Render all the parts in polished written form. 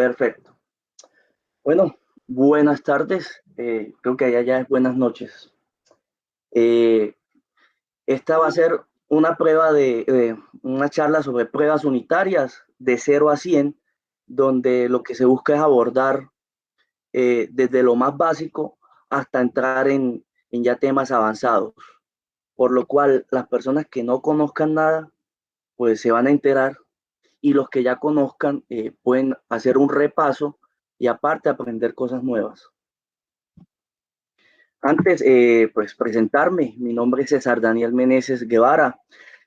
Perfecto. Bueno, buenas tardes. Creo que allá ya es buenas noches. Eh, Esta va a ser una una charla sobre pruebas unitarias de 0 a 100, donde lo que se busca es abordar desde lo más básico hasta entrar en ya temas avanzados. Por lo cual, las personas que no conozcan nada, pues se van a enterar, y los que ya conozcan pueden hacer un repaso y aparte aprender cosas nuevas. Antes, pues presentarme, mi nombre es César Daniel Meneses Guevara,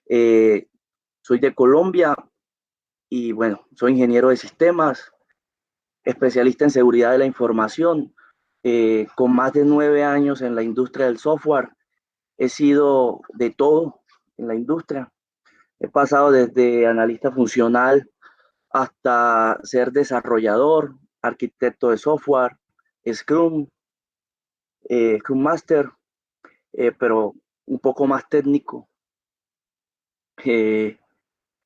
eh, soy de Colombia y bueno, soy ingeniero de sistemas, especialista en seguridad de la información, con más de 9 años en la industria del software. He sido de todo en la industria, he pasado desde analista funcional hasta ser desarrollador, arquitecto de software, Scrum, Scrum Master, pero un poco más técnico. Eh,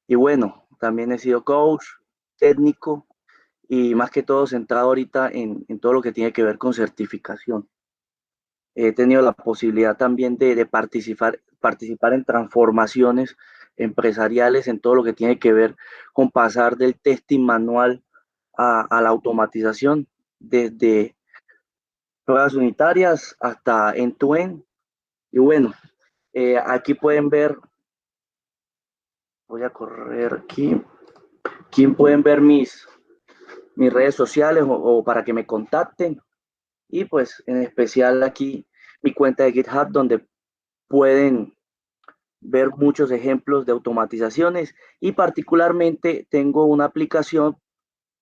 y bueno, también he sido coach, técnico y más que todo centrado ahorita en todo lo que tiene que ver con certificación. He tenido la posibilidad también de participar en transformaciones empresariales en todo lo que tiene que ver con pasar del testing manual a la automatización, desde pruebas unitarias hasta end-to-end. Y bueno, aquí pueden ver, voy a correr aquí pueden ver mis redes sociales o para que me contacten. Y pues en especial aquí mi cuenta de GitHub, donde pueden ver muchos ejemplos de automatizaciones, y particularmente tengo una aplicación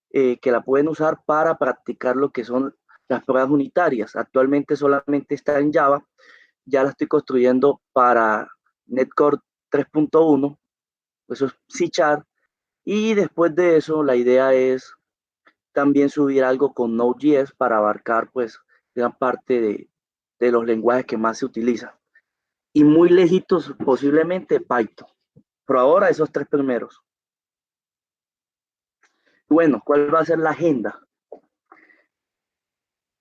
que la pueden usar para practicar lo que son las pruebas unitarias. Actualmente solamente está en Java, ya la estoy construyendo para Netcore 3.1, eso es C#, y después de eso la idea es también subir algo con Node.js para abarcar pues gran parte de los lenguajes que más se utilizan. Y muy lejitos posiblemente Python. Pero ahora esos tres primeros. Bueno, ¿cuál va a ser la agenda?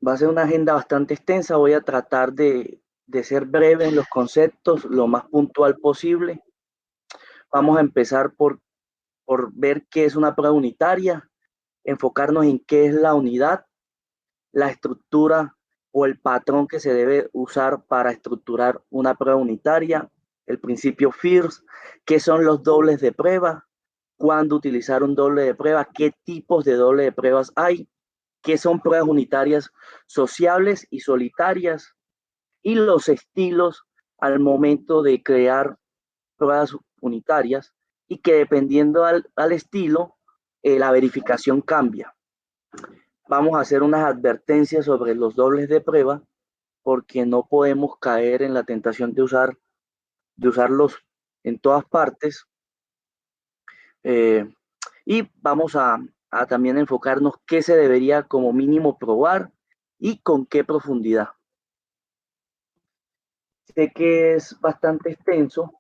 Va a ser una agenda bastante extensa. Voy a tratar de ser breve en los conceptos, lo más puntual posible. Vamos a empezar por ver qué es una prueba unitaria, enfocarnos en qué es la unidad, la estructura o el patrón que se debe usar para estructurar una prueba unitaria, el principio FIRST, qué son los dobles de prueba, cuándo utilizar un doble de prueba, qué tipos de doble de pruebas hay, qué son pruebas unitarias sociables y solitarias, y los estilos al momento de crear pruebas unitarias, y que dependiendo al estilo, la verificación cambia. Vamos a hacer unas advertencias sobre los dobles de prueba, porque no podemos caer en la tentación de usarlos en todas partes. Eh, y vamos a también enfocarnos qué se debería como mínimo probar y con qué profundidad. Sé que es bastante extenso,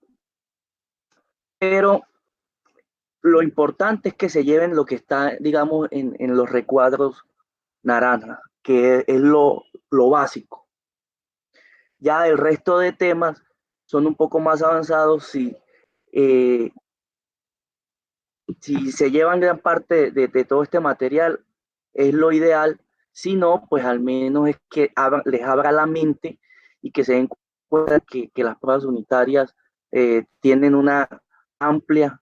pero lo importante es que se lleven lo que está, digamos, en los recuadros naranjas, que es lo básico. Ya el resto de temas son un poco más avanzados eh, si se llevan gran parte de todo este material, es lo ideal. Si no, pues al menos es que les abra la mente y que se den cuenta que las pruebas unitarias tienen una amplia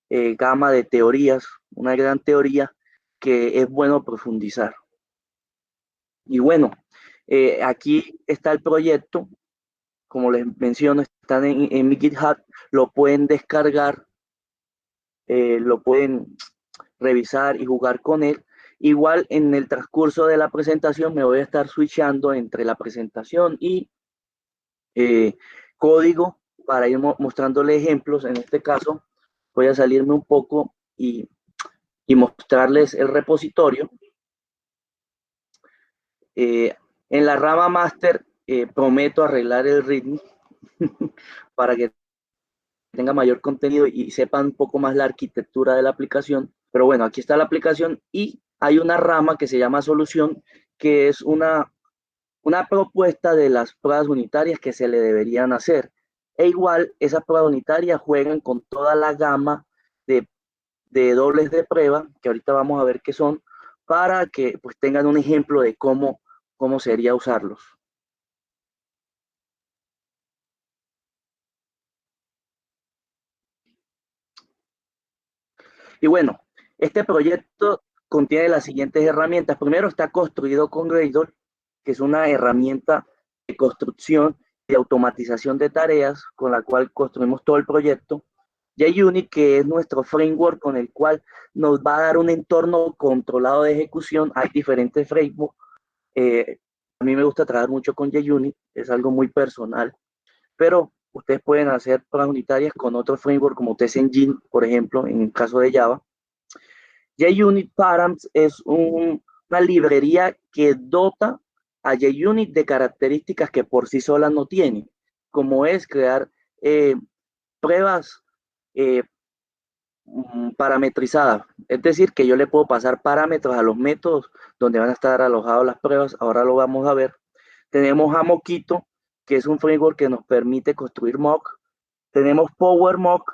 gama de teorías, una gran teoría que es bueno profundizar. Y bueno, aquí está el proyecto, como les menciono, están en mi GitHub, lo pueden descargar, lo pueden revisar y jugar con él. Igual en el transcurso de la presentación me voy a estar switchando entre la presentación y eh, código para ir mostrándole ejemplos. En este caso voy a salirme un poco y mostrarles el repositorio. Eh, en la rama master prometo arreglar el ritmo para que tenga mayor contenido y sepan un poco más la arquitectura de la aplicación. Pero bueno, aquí está la aplicación y hay una rama que se llama solución, que es una propuesta de las pruebas unitarias que se le deberían hacer. E igual, esas pruebas unitarias juegan con toda la gama de, de dobles de prueba, que ahorita vamos a ver qué son, para que pues tengan un ejemplo de cómo sería usarlos. Y bueno, este proyecto contiene las siguientes herramientas. Primero está construido con Gradle, que es una herramienta de construcción y automatización de tareas con la cual construimos todo el proyecto. JUnit, que es nuestro framework con el cual nos va a dar un entorno controlado de ejecución. Hay diferentes frameworks. A mí me gusta trabajar mucho con JUnit, es algo muy personal, pero ustedes pueden hacer pruebas unitarias con otro framework como TestEngine, por ejemplo, en el caso de Java. JUnit Params es una librería que dota a JUnit de características que por sí sola no tiene, como es crear pruebas eh, parametrizadas. Es decir, que yo le puedo pasar parámetros a los métodos donde van a estar alojadas las pruebas. Ahora lo vamos a ver. Tenemos a Mockito, que es un framework que nos permite construir mock. Tenemos PowerMock,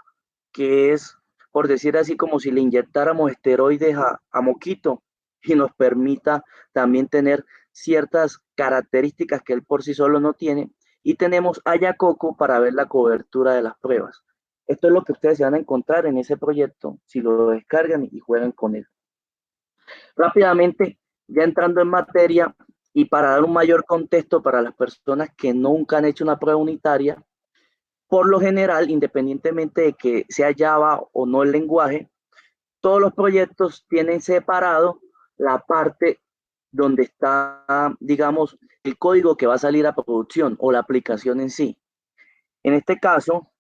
que es, por decir así, como si le inyectáramos esteroides a Moquito y nos permita también tener ciertas características que él por sí solo no tiene. Y tenemos Ayacoco para ver la cobertura de las pruebas. Esto es lo que ustedes se van a encontrar en ese proyecto si lo descargan y juegan con él. Rápidamente, ya entrando en materia y para dar un mayor contexto para las personas que nunca han hecho una prueba unitaria, por lo general, independientemente de que sea Java o no el lenguaje, todos los proyectos tienen separado la parte donde está, digamos, el código que va a salir a producción o la aplicación en sí. En este caso,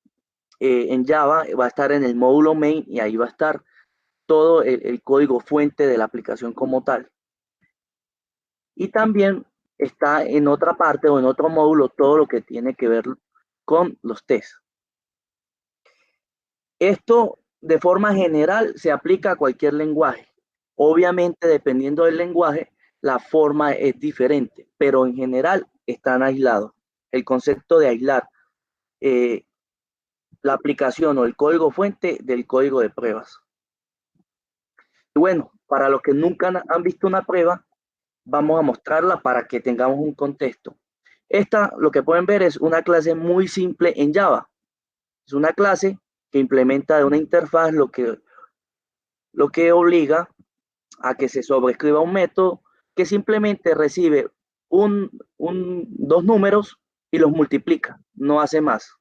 en Java va a estar en el módulo main y ahí va a estar todo el código fuente de la aplicación como tal. Y también está en otra parte o en otro módulo todo lo que tiene que ver con los tests. Esto de forma general se aplica a cualquier lenguaje. Obviamente, dependiendo del lenguaje, la forma es diferente, pero en general están aislados. El concepto de aislar eh, la aplicación o el código fuente del código de pruebas. Y bueno, para los que nunca han visto una prueba, vamos a mostrarla para que tengamos un contexto. Esta, lo que pueden ver, es una clase muy simple en Java. Es una clase que implementa de una interfaz lo que obliga a que se sobrescriba un método que simplemente recibe dos números y los multiplica, no hace más.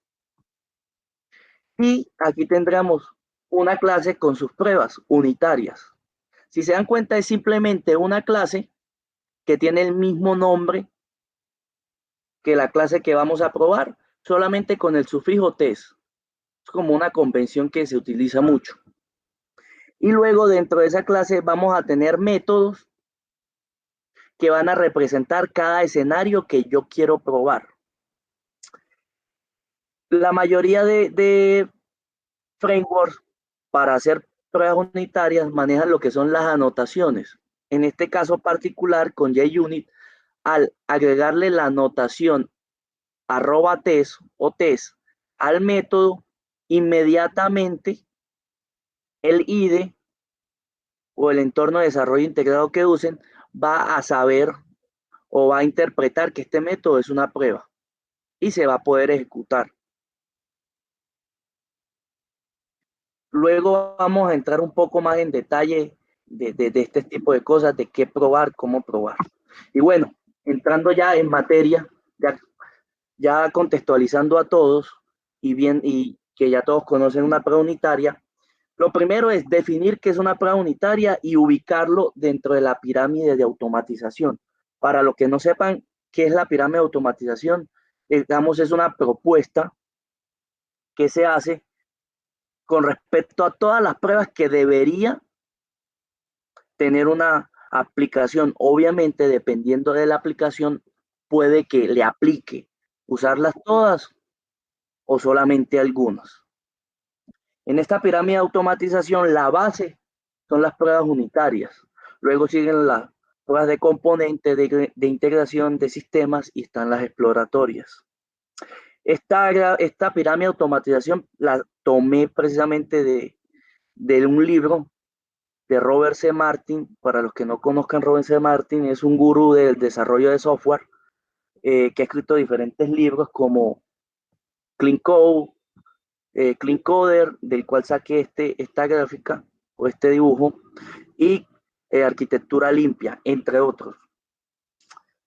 Y aquí tendremos una clase con sus pruebas unitarias. Si se dan cuenta, es simplemente una clase que tiene el mismo nombre que la clase que vamos a probar, solamente con el sufijo test. Es como una convención que se utiliza mucho. Y luego dentro de esa clase vamos a tener métodos que van a representar cada escenario que yo quiero probar. La mayoría de frameworks para hacer pruebas unitarias manejan lo que son las anotaciones. En este caso particular con JUnit, al agregarle la anotación @test o test al método, inmediatamente el IDE o el entorno de desarrollo integrado que usen va a saber o va a interpretar que este método es una prueba y se va a poder ejecutar. Luego vamos a entrar un poco más en detalle de este tipo de cosas, de qué probar, cómo probar. Y bueno, entrando ya en materia, ya contextualizando a todos y que ya todos conocen una prueba unitaria, lo primero es definir qué es una prueba unitaria y ubicarlo dentro de la pirámide de automatización. Para los que no sepan qué es la pirámide de automatización, digamos, es una propuesta que se hace con respecto a todas las pruebas que debería tener una aplicación. Obviamente, dependiendo de la aplicación, puede que le aplique usarlas todas o solamente algunas. En esta pirámide de automatización, la base son las pruebas unitarias. Luego siguen las pruebas de componentes, de integración de sistemas y están las exploratorias. Esta pirámide de automatización la tomé precisamente de un libro de Robert C. Martin. Para los que no conozcan, Robert C. Martin es un gurú del desarrollo de software que ha escrito diferentes libros como Clean Code, Clean Coder, del cual saqué esta gráfica o este dibujo, y arquitectura limpia, entre otros.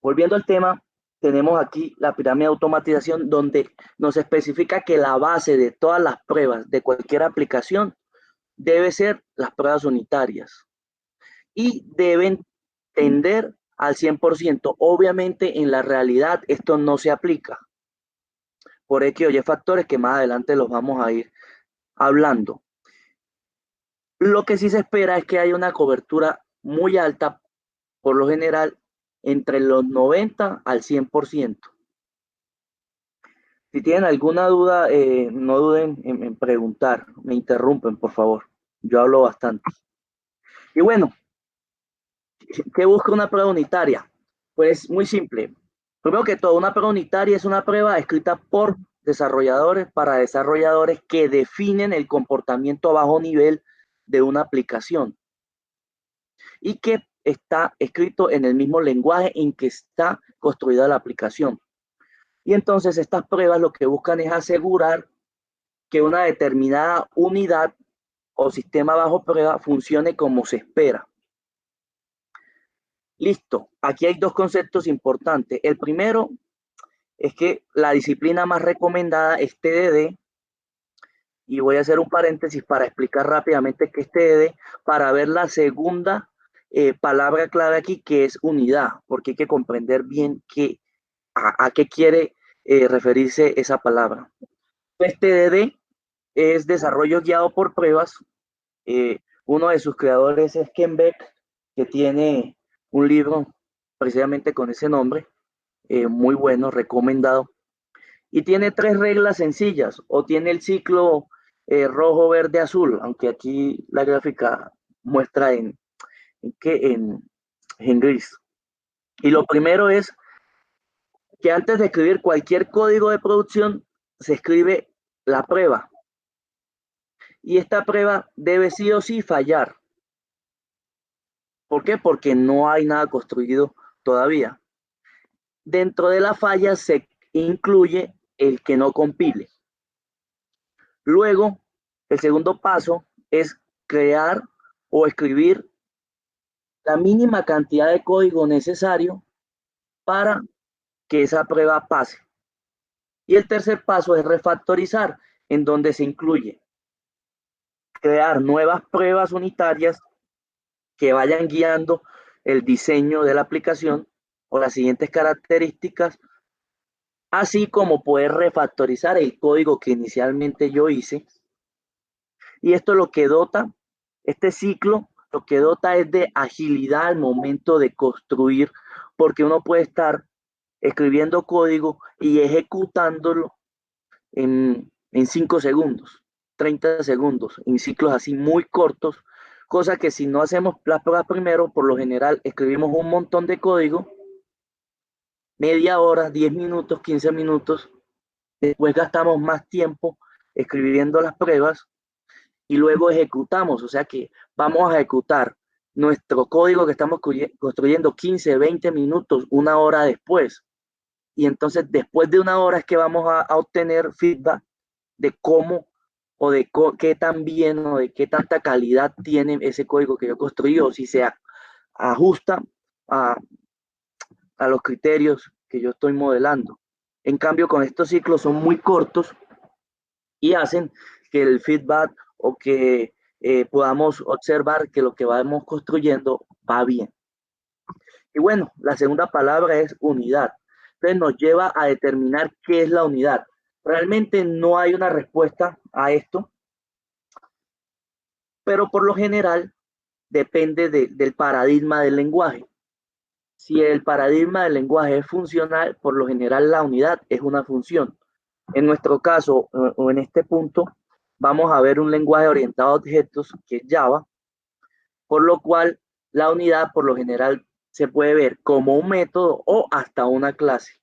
Volviendo al tema, tenemos aquí la pirámide de automatización donde nos especifica que la base de todas las pruebas de cualquier aplicación debe ser las pruebas unitarias y deben tender al 100%. Obviamente en la realidad esto no se aplica por X o Y factores que más adelante los vamos a ir hablando. Lo que sí se espera es que haya una cobertura muy alta, por lo general entre los 90 al 100%. Si tienen alguna duda, no duden en preguntar, me interrumpen, por favor. Yo hablo bastante. Y bueno, ¿qué busca una prueba unitaria? Pues muy simple. Primero que todo, una prueba unitaria es una prueba escrita por desarrolladores para desarrolladores que definen el comportamiento a bajo nivel de una aplicación y que está escrito en el mismo lenguaje en que está construida la aplicación. Y entonces estas pruebas lo que buscan es asegurar que una determinada unidad o sistema bajo prueba funcione como se espera. Listo, aquí hay dos conceptos importantes. El primero es que la disciplina más recomendada es TDD, y voy a hacer un paréntesis para explicar rápidamente qué es TDD, para ver la segunda palabra clave aquí, que es unidad, porque hay que comprender bien a qué quiere referirse esa palabra. Pues TDD es desarrollo guiado por pruebas. Uno de sus creadores es Ken Beck, que tiene un libro precisamente con ese nombre, muy bueno, recomendado. Y tiene tres reglas sencillas, o tiene el ciclo rojo, verde, azul, aunque aquí la gráfica muestra en gris. Y lo primero es que antes de escribir cualquier código de producción, se escribe la prueba. Y esta prueba debe sí o sí fallar. ¿Por qué? Porque no hay nada construido todavía. Dentro de la falla se incluye el que no compile. Luego, el segundo paso es crear o escribir la mínima cantidad de código necesario para que esa prueba pase. Y el tercer paso es refactorizar, en donde se incluye crear nuevas pruebas unitarias que vayan guiando el diseño de la aplicación o las siguientes características, así como poder refactorizar el código que inicialmente yo hice. Y esto lo que dota, este ciclo, lo que dota es de agilidad al momento de construir, porque uno puede estar escribiendo código y ejecutándolo en 5 segundos, 30 segundos, en ciclos así muy cortos, cosa que si no hacemos las pruebas primero, por lo general escribimos un montón de código, media hora, 10 minutos, 15 minutos, después gastamos más tiempo escribiendo las pruebas y luego ejecutamos, o sea que vamos a ejecutar nuestro código que estamos construyendo 15, 20 minutos, una hora después. Y entonces después de una hora es que vamos a obtener feedback de cómo o de qué tan bien o de qué tanta calidad tiene ese código que yo construí o si se ajusta a, a los criterios que yo estoy modelando. En cambio, con estos ciclos son muy cortos y hacen que el feedback o que podamos observar que lo que vamos construyendo va bien. Y bueno, la segunda palabra es unidad. Entonces nos lleva a determinar qué es la unidad. Realmente no hay una respuesta a esto, pero por lo general depende del paradigma del lenguaje. Si el paradigma del lenguaje es funcional, por lo general la unidad es una función. En nuestro caso, o en este punto, vamos a ver un lenguaje orientado a objetos, que es Java, por lo cual La unidad por lo general se puede ver como un método o hasta una clase.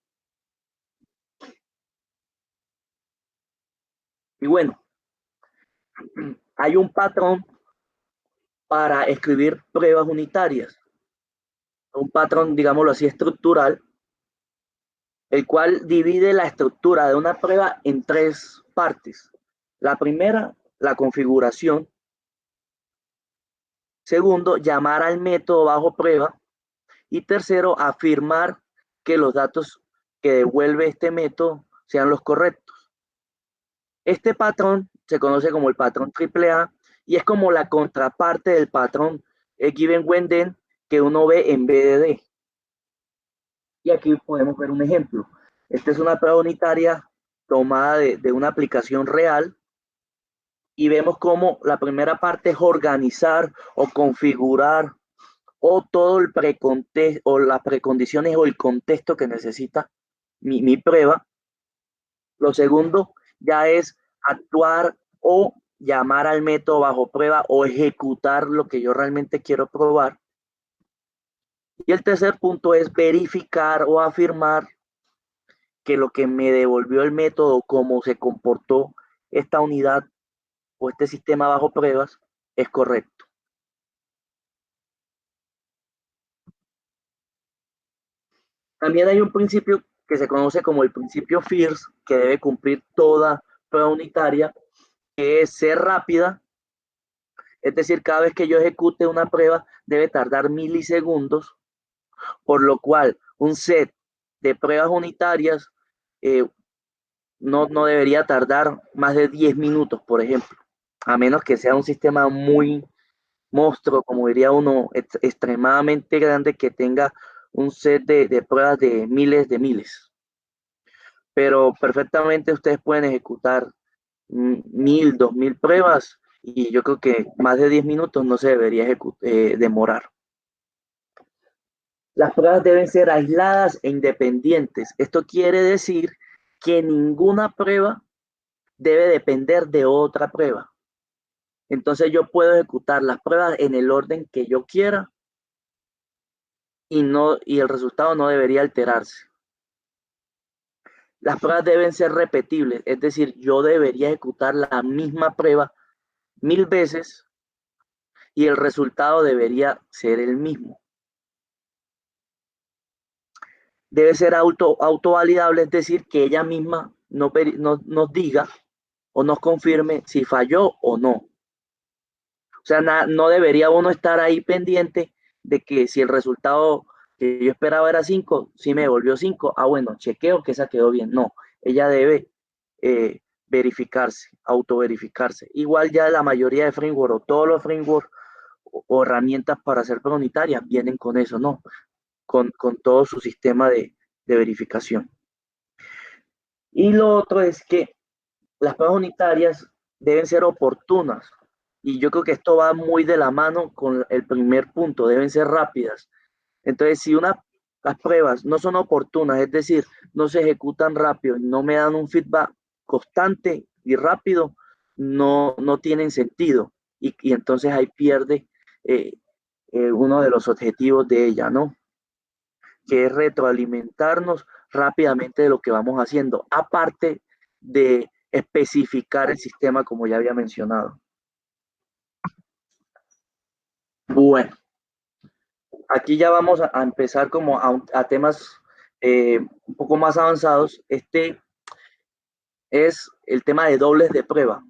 Y bueno, hay un patrón para escribir pruebas unitarias, un patrón, digámoslo así, estructural, el cual divide la estructura de una prueba en tres partes. La primera, la configuración. Segundo, llamar al método bajo prueba. Y tercero, afirmar que los datos que devuelve este método sean los correctos. Este patrón se conoce como el patrón AAA y es como la contraparte del patrón Given When Then que uno ve en BDD. Y aquí podemos ver un ejemplo. Esta es una prueba unitaria tomada de una aplicación real y vemos cómo la primera parte es organizar o configurar o todo el precontexto o las precondiciones o el contexto que necesita mi prueba. Lo segundo ya es actuar o llamar al método bajo prueba o ejecutar lo que yo realmente quiero probar. Y el tercer punto es verificar o afirmar que lo que me devolvió el método, cómo se comportó esta unidad o este sistema bajo pruebas, es correcto. También hay un principio que se conoce como el principio FIRS, que debe cumplir toda prueba unitaria, que es ser rápida, es decir, cada vez que yo ejecute una prueba debe tardar milisegundos, por lo cual un set de pruebas unitarias eh, no debería tardar más de 10 minutos, por ejemplo, a menos que sea un sistema muy monstruo, como diría uno, extremadamente grande que tenga un set de pruebas de miles. Pero perfectamente ustedes pueden ejecutar 1000, 2000 pruebas y yo creo que más de 10 minutos no se debería demorar. Las pruebas deben ser aisladas e independientes. Esto quiere decir que ninguna prueba debe depender de otra prueba. Entonces yo puedo ejecutar las pruebas en el orden que yo quiera y el resultado no debería alterarse. Las pruebas deben ser repetibles, es decir, yo debería ejecutar la misma prueba 1000 veces y el resultado debería ser el mismo. Debe ser autovalidable, es decir, que ella misma nos diga o nos confirme si falló o no. O sea, no debería uno estar ahí pendiente de que si el resultado que yo esperaba era 5, si me devolvió 5, bueno, chequeo que esa quedó bien. No, ella debe verificarse, autoverificarse. Igual ya la mayoría de framework o todos los frameworks o herramientas para hacer prueba unitaria vienen con eso, ¿no? Con todo su sistema de verificación. Y lo otro es que las pruebas unitarias deben ser oportunas. Y yo creo que esto va muy de la mano con el primer punto, deben ser rápidas. Entonces, si las pruebas no son oportunas, es decir, no se ejecutan rápido, no me dan un feedback constante y rápido, no tienen sentido. Y entonces ahí pierde eh, uno de los objetivos de ella, ¿no? Que es retroalimentarnos rápidamente de lo que vamos haciendo, aparte de especificar el sistema como ya había mencionado. Bueno, aquí ya vamos a empezar como a temas un poco más avanzados. Este es el tema de dobles de prueba.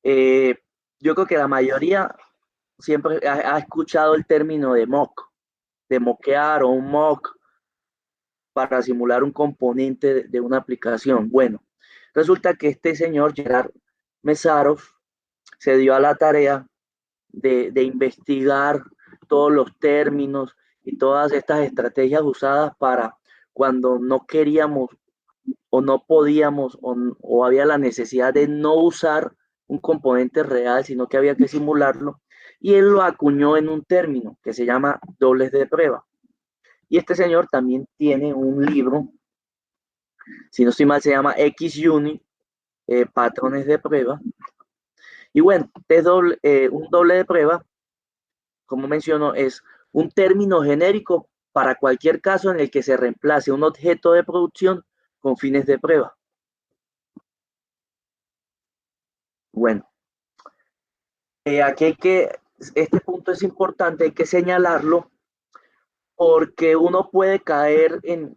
Eh, yo creo que la mayoría siempre ha escuchado el término de mock, de mockear o un mock para simular un componente de una aplicación. Bueno, resulta que este señor Gerard Mesarov se dio a la tarea de investigar todos los términos y todas estas estrategias usadas para cuando no queríamos o no podíamos o había la necesidad de no usar un componente real, sino que había que simularlo. Y él lo acuñó en un término que se llama dobles de prueba. Y este señor también tiene un libro, si no estoy mal, se llama XUnit, patrones de prueba. Y bueno, un doble de prueba como menciono, es un término genérico para cualquier caso en el que se reemplace un objeto de producción con fines de prueba. Bueno, este punto es importante, hay que señalarlo porque uno puede caer en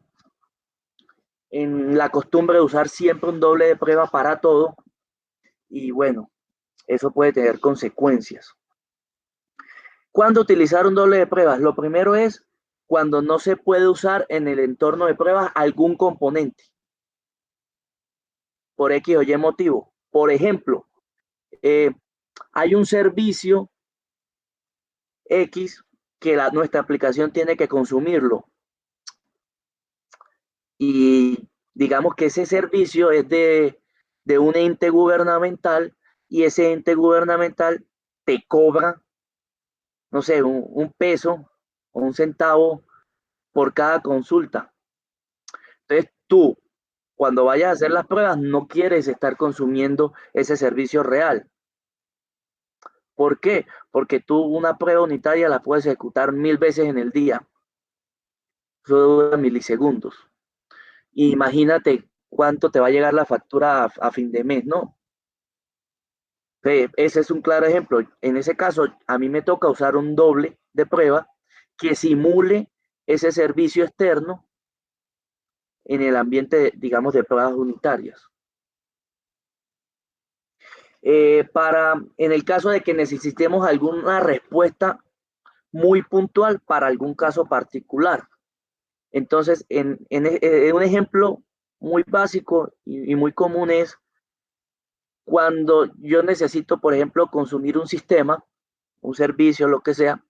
la costumbre de usar siempre un doble de prueba para todo y bueno, eso puede tener consecuencias. ¿Cuándo utilizar un doble de pruebas? Lo primero es cuando no se puede usar en el entorno de pruebas algún componente, por X o Y motivo. Por ejemplo, eh, hay un servicio X que nuestra aplicación tiene que consumirlo y digamos que ese servicio es de un ente gubernamental y ese ente gubernamental te cobra, no sé, un peso o un centavo por cada consulta. Entonces tú, cuando vayas a hacer las pruebas, no quieres estar consumiendo ese servicio real. ¿Por qué? Porque tú una prueba unitaria la puedes ejecutar 1000 veces en el día. Eso dura milisegundos. Y imagínate cuánto te va a llegar la factura a fin de mes, ¿no? Ese es un claro ejemplo. En ese caso, a mí me toca usar un doble de prueba que simule ese servicio externo en el ambiente, digamos, de pruebas unitarias. En el caso de que necesitemos alguna respuesta muy puntual para algún caso particular. Entonces, en un ejemplo muy básico y muy común es cuando yo necesito, por ejemplo, consumir un sistema, un servicio, lo que sea,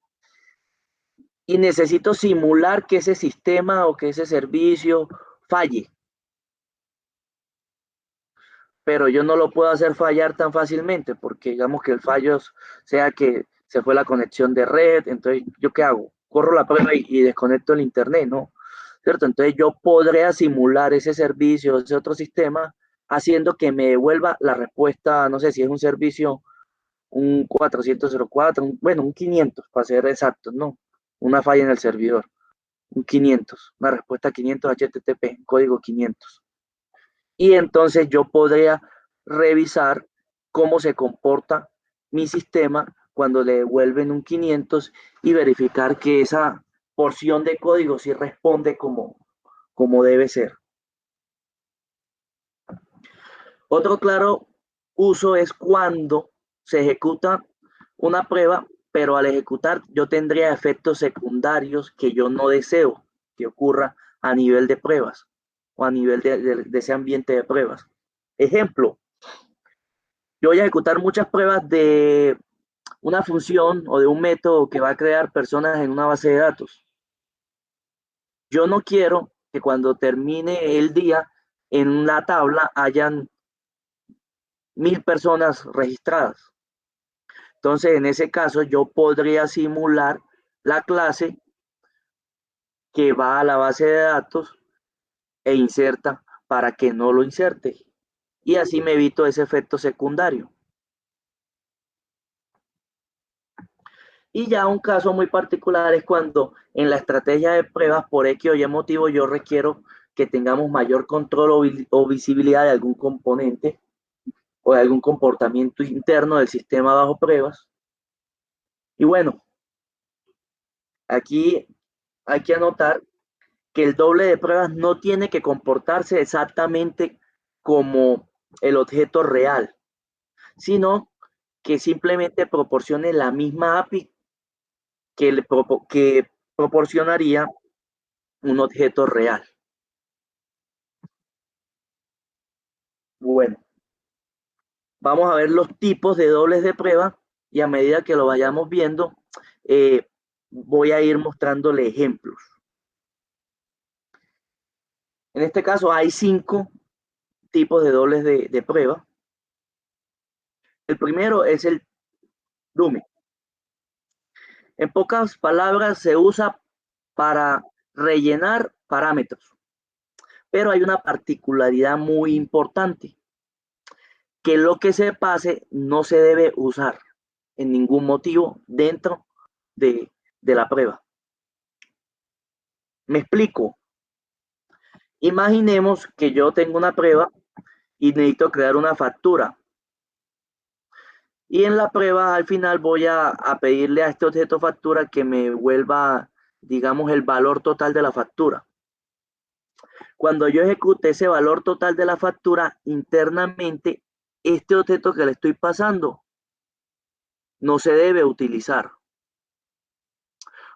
y necesito simular que ese sistema o que ese servicio falle, pero yo no lo puedo hacer fallar tan fácilmente porque digamos que el fallo sea que se fue la conexión de red, entonces ¿yo qué hago? Corro la prueba y desconecto el internet, ¿no? ¿Cierto? Entonces yo podría simular ese servicio, ese otro sistema, haciendo que me devuelva la respuesta, no sé si es un servicio, un 404, bueno, un 500 para ser exactos, ¿no? Una falla en el servidor, un 500, una respuesta 500 HTTP, código 500. Y entonces yo podría revisar cómo se comporta mi sistema cuando le devuelven un 500 y verificar que esa porción de código sí responde como debe ser. Otro claro uso es cuando se ejecuta una prueba, pero al ejecutar yo tendría efectos secundarios que yo no deseo que ocurra a nivel de pruebas o a nivel de ese ambiente de pruebas. Ejemplo, yo voy a ejecutar muchas pruebas de una función o de un método que va a crear personas en una base de datos. Yo no quiero que cuando termine el día en la tabla hayan 1000 personas registradas. Entonces, en ese caso, yo podría simular la clase que va a la base de datos e inserta para que no lo inserte. Y así me evito ese efecto secundario. Y ya un caso muy particular es cuando en la estrategia de pruebas por X o Y motivo yo requiero que tengamos mayor control o visibilidad de algún componente o de algún comportamiento interno del sistema bajo pruebas. Y bueno, aquí hay que anotar que el doble de pruebas no tiene que comportarse exactamente como el objeto real, sino que simplemente proporcione la misma API que proporcionaría un objeto real. Bueno, vamos a ver los tipos de dobles de prueba y a medida que lo vayamos viendo, eh, voy a ir mostrándole ejemplos. En este caso hay 5 tipos de dobles de prueba. El primero es el dummy. En pocas palabras, se usa para rellenar parámetros, pero hay una particularidad muy importante, que lo que se pase no se debe usar en ningún motivo dentro de la prueba. Me explico. Imaginemos que yo tengo una prueba y necesito crear una factura. Y en la prueba al final voy a pedirle a este objeto factura que me vuelva, digamos, el valor total de la factura. Cuando yo ejecute ese valor total de la factura, internamente, este objeto que le estoy pasando no se debe utilizar.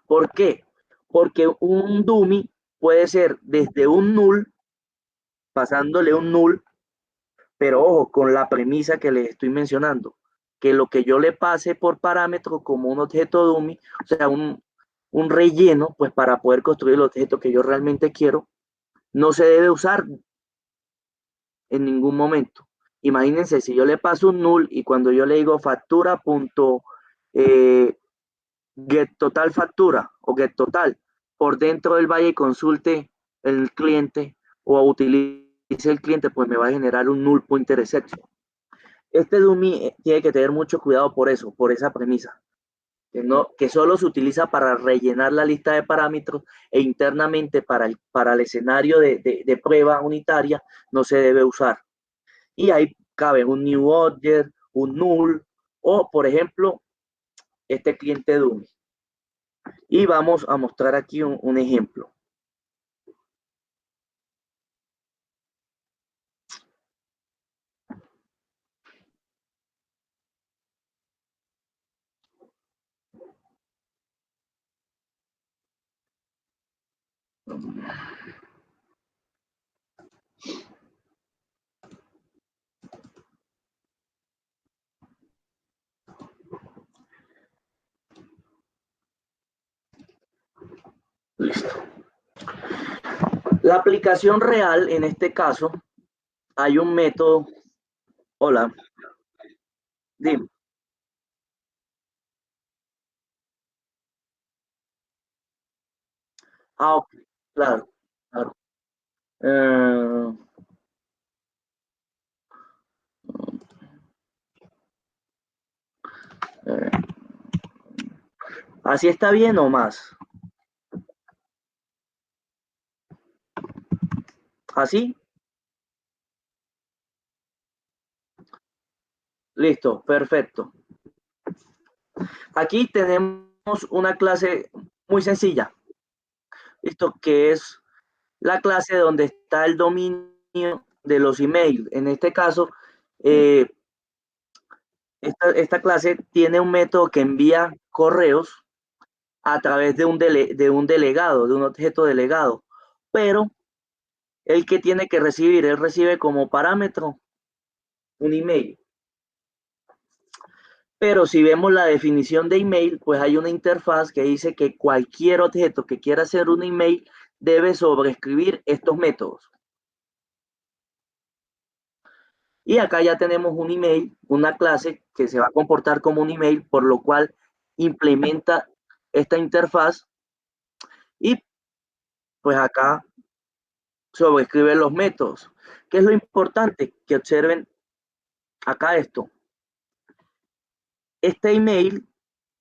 ¿Por qué? Porque un dummy puede ser desde un null, pasándole un null, pero ojo, con la premisa que les estoy mencionando, que lo que yo le pase por parámetro como un objeto dummy, o sea, un relleno, pues para poder construir el objeto que yo realmente quiero, no se debe usar en ningún momento. Imagínense, si yo le paso un null y cuando yo le digo factura punto get total factura o get total, por dentro del vaya y consulte el cliente o utilice el cliente, pues me va a generar un null pointer exception. Este dummy tiene que tener mucho cuidado por eso, por esa premisa, que solo se utiliza para rellenar la lista de parámetros e internamente para el escenario de prueba unitaria no se debe usar. Y ahí cabe un new object, un null o, por ejemplo, este cliente dummy. Y vamos a mostrar aquí un ejemplo. Listo. La aplicación real, en este caso, hay un método. Hola, dime. Ah, ok, claro, claro. Eh, eh, ¿Así está bien o más? ¿Así? Listo, perfecto. Aquí tenemos una clase muy sencilla, listo, que es la clase donde está el dominio de los emails. En este caso, eh, esta clase tiene un método que envía correos a través de un delegado, de un objeto delegado, pero el que tiene que recibir, él recibe como parámetro un email. Pero si vemos la definición de email, pues hay una interfaz que dice que cualquier objeto que quiera hacer un email debe sobreescribir estos métodos. Y acá ya tenemos un email, una clase que se va a comportar como un email, por lo cual implementa esta interfaz y pues acá sobreescribe los métodos. ¿Qué es lo importante? Que observen acá esto. Este email,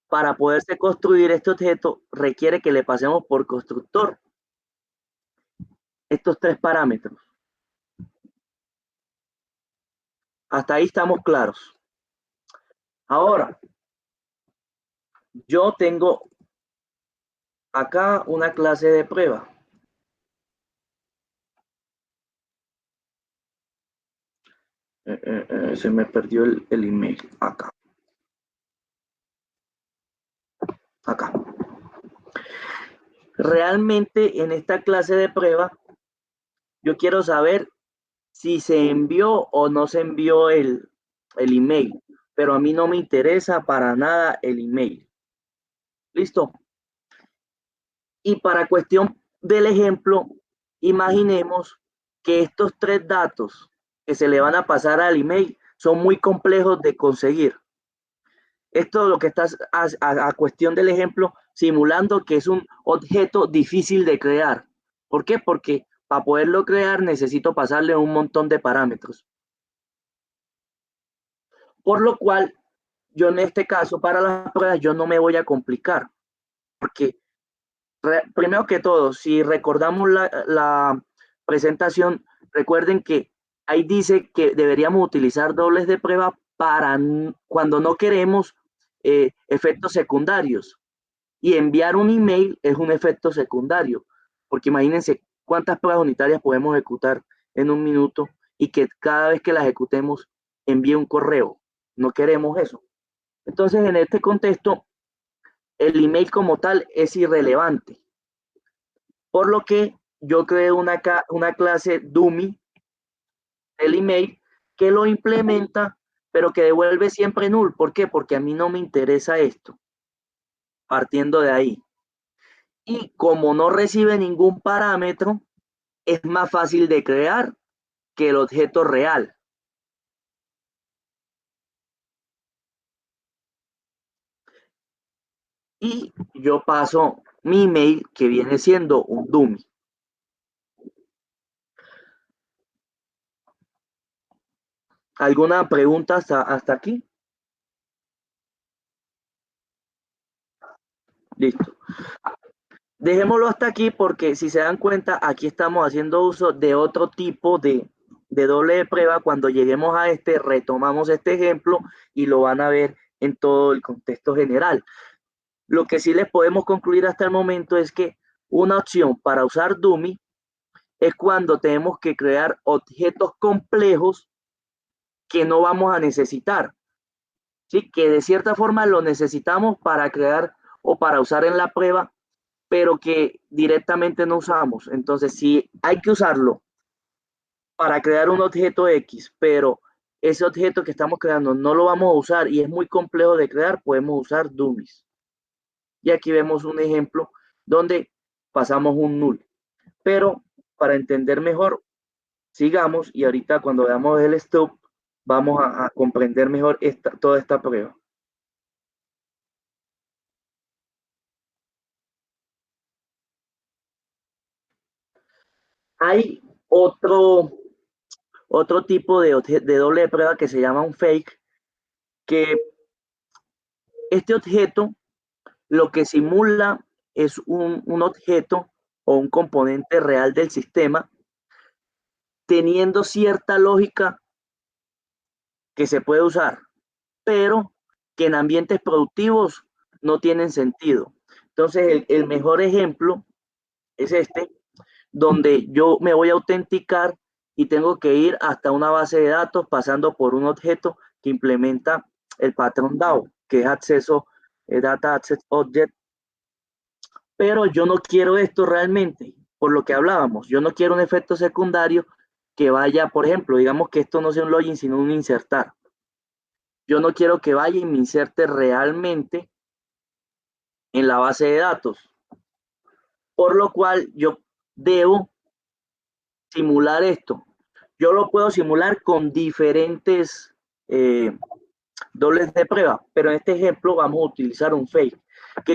para poderse construir este objeto, requiere que le pasemos por constructor estos tres parámetros. Hasta ahí estamos claros. Ahora, yo tengo acá una clase de prueba. Se me perdió el email. Acá. Realmente en esta clase de prueba, yo quiero saber si se envió o no se envió el email, pero a mí no me interesa para nada el email. ¿Listo? Y para cuestión del ejemplo, imaginemos que estos tres datos que se le van a pasar al email son muy complejos de conseguir. Esto es lo que está a cuestión del ejemplo, simulando que es un objeto difícil de crear. ¿Por qué? Porque para poderlo crear necesito pasarle un montón de parámetros. Por lo cual, yo en este caso, para las pruebas, yo no me voy a complicar. porque primero que todo, si recordamos la presentación, recuerden que ahí dice que deberíamos utilizar dobles de prueba para cuando no queremos efectos secundarios. Y enviar un email es un efecto secundario, porque imagínense cuántas pruebas unitarias podemos ejecutar en un minuto y que cada vez que la ejecutemos envíe un correo. No queremos eso. Entonces, en este contexto, el email como tal es irrelevante. Por lo que yo creé una clase dummy del email que lo implementa, pero que devuelve siempre null. ¿Por qué? Porque a mí no me interesa esto, partiendo de ahí. Y como no recibe ningún parámetro, es más fácil de crear que el objeto real. Y yo paso mi email que viene siendo un dummy. ¿Alguna pregunta hasta aquí? Listo. Dejémoslo hasta aquí porque si se dan cuenta, aquí estamos haciendo uso de otro tipo de doble de prueba. Cuando lleguemos a este, retomamos este ejemplo y lo van a ver en todo el contexto general. Lo que sí les podemos concluir hasta el momento es que una opción para usar Dummy es cuando tenemos que crear objetos complejos que no vamos a necesitar, ¿sí? Que de cierta forma lo necesitamos para crear o para usar en la prueba, pero que directamente no usamos. Entonces, si hay que usarlo para crear un objeto X, pero ese objeto que estamos creando no lo vamos a usar y es muy complejo de crear, podemos usar dummies. Y aquí vemos un ejemplo donde pasamos un null. Pero para entender mejor, sigamos y ahorita cuando veamos el stop, vamos a comprender mejor toda esta prueba. Hay otro tipo de doble de prueba que se llama un fake, que este objeto lo que simula es un objeto o un componente real del sistema teniendo cierta lógica que se puede usar, pero que en ambientes productivos no tienen sentido. Entonces, el mejor ejemplo es este, donde yo me voy a autenticar y tengo que ir hasta una base de datos pasando por un objeto que implementa el patrón DAO, que es acceso, Data Access Object, pero yo no quiero esto realmente, por lo que hablábamos, yo no quiero un efecto secundario que vaya, por ejemplo, digamos que esto no sea un login, sino un insertar. Yo no quiero que vaya y me inserte realmente en la base de datos, por lo cual yo debo simular esto. Yo lo puedo simular con diferentes dobles de prueba, pero en este ejemplo vamos a utilizar un fake.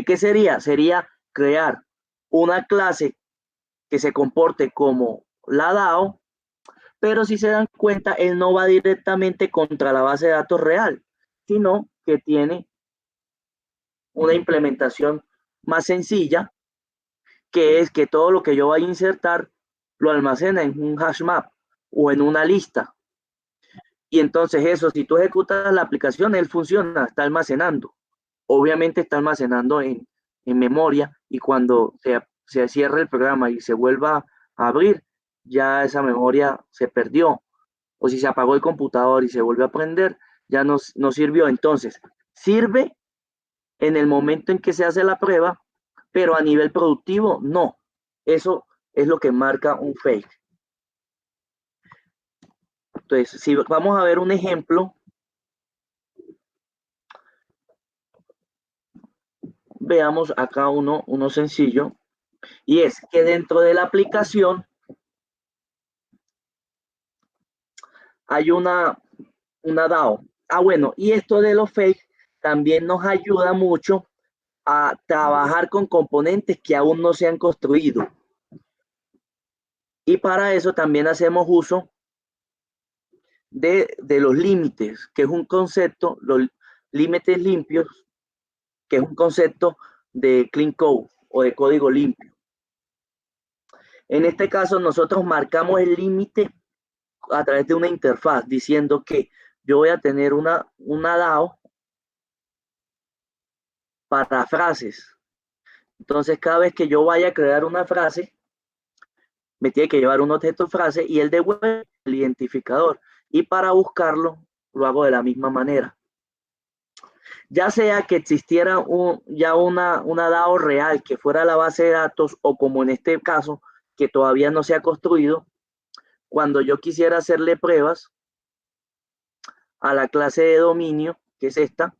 ¿Qué sería? Sería crear una clase que se comporte como la DAO, pero si se dan cuenta, él no va directamente contra la base de datos real, sino que tiene una implementación más sencilla, que es que todo lo que yo vaya a insertar lo almacena en un hash map o en una lista. Y entonces eso, si tú ejecutas la aplicación, él funciona, está almacenando. Obviamente está almacenando en memoria y cuando se cierre el programa y se vuelva a abrir, ya esa memoria se perdió. O si se apagó el computador y se vuelve a prender, ya no sirvió. Entonces, sirve en el momento en que se hace la prueba, pero a nivel productivo no. Eso es lo que marca un fake. Entonces, si vamos a ver un ejemplo, veamos acá uno sencillo, y es que dentro de la aplicación hay una DAO. Ah, bueno, y esto de los fakes también nos ayuda mucho a trabajar con componentes que aún no se han construido. Y para eso también hacemos uso de los límites, que es un concepto, los límites limpios, que es un concepto de clean code o de código limpio. En este caso, nosotros marcamos el límite a través de una interfaz diciendo que yo voy a tener una DAO para frases. Entonces, cada vez que yo vaya a crear una frase, me tiene que llevar un objeto frase y él devuelve el identificador. Y para buscarlo, lo hago de la misma manera. Ya sea que existiera ya una DAO real que fuera la base de datos o como en este caso, que todavía no se ha construido, cuando yo quisiera hacerle pruebas a la clase de dominio, que es esta,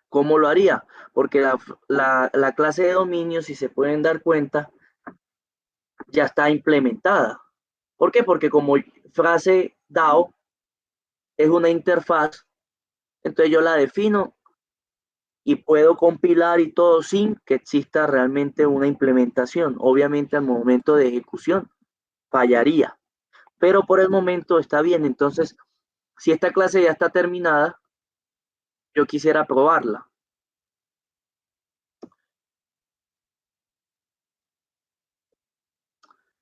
¿cómo lo haría? Porque la clase de dominio, si se pueden dar cuenta, ya está implementada. ¿Por qué? Porque como frase DAO es una interfaz, entonces yo la defino y puedo compilar y todo sin que exista realmente una implementación. Obviamente al momento de ejecución fallaría, pero por el momento está bien. Entonces, si esta clase ya está terminada, yo quisiera probarla.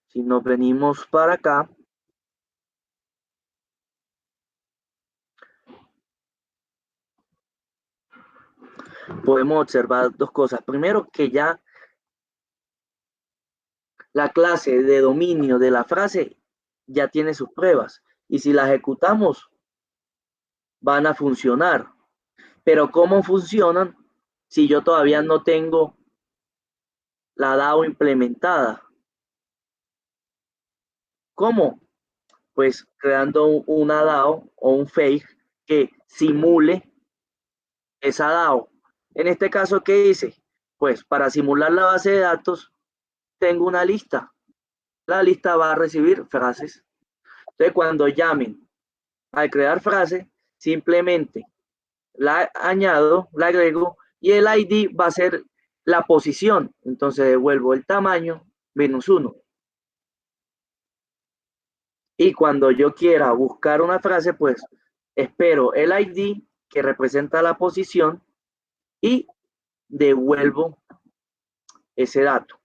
Si nos venimos para acá, podemos observar dos cosas. Primero, que ya la clase de dominio de la frase ya tiene sus pruebas y si la ejecutamos van a funcionar. Pero ¿cómo funcionan si yo todavía no tengo la DAO implementada? ¿Cómo? Pues creando una DAO o un fake que simule esa DAO. En este caso, ¿qué hice? Pues para simular la base de datos, tengo una lista. La lista va a recibir frases. Entonces, cuando llamen al crear frase, simplemente la añado, la agrego y el ID va a ser la posición. Entonces devuelvo el tamaño -1. Y cuando yo quiera buscar una frase, pues espero el ID que representa la posición y devuelvo ese dato.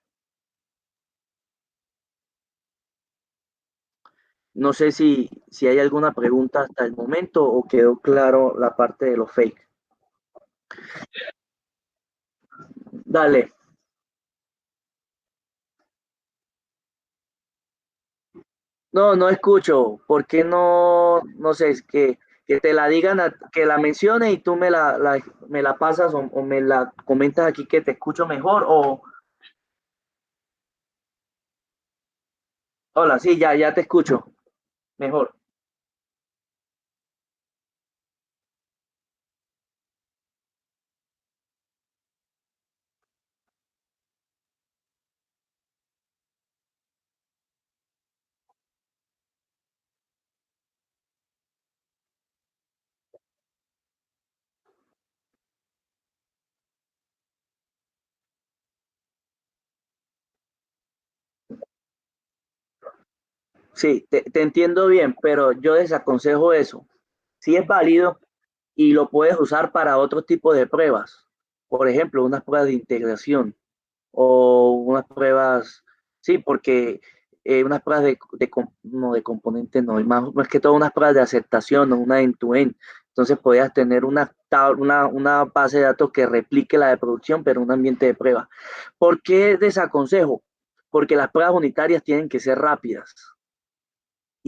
No sé si hay alguna pregunta hasta el momento o quedó claro la parte de los fake. Dale. No, no escucho. ¿Por qué no sé, es que te la digan, que la mencione y tú me la pasas o me la comentas aquí que te escucho mejor? O, hola, sí, ya te escucho mejor. Sí, te entiendo bien, pero yo desaconsejo eso. Sí es válido y lo puedes usar para otro tipo de pruebas. Por ejemplo, unas pruebas de integración o unas pruebas, sí, porque unas pruebas no de componentes, no, más que todo unas pruebas de aceptación o una end-to-end. Entonces podías tener una base de datos que replique la de producción, pero un ambiente de prueba. ¿Por qué desaconsejo? Porque las pruebas unitarias tienen que ser rápidas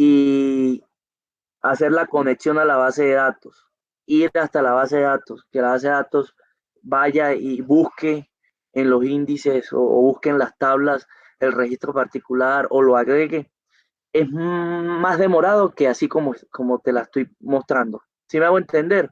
y hacer la conexión a la base de datos, ir hasta la base de datos, que la base de datos vaya y busque en los índices o busque en las tablas el registro particular o lo agregue, es más demorado que así como te la estoy mostrando. ¿Sí me hago entender?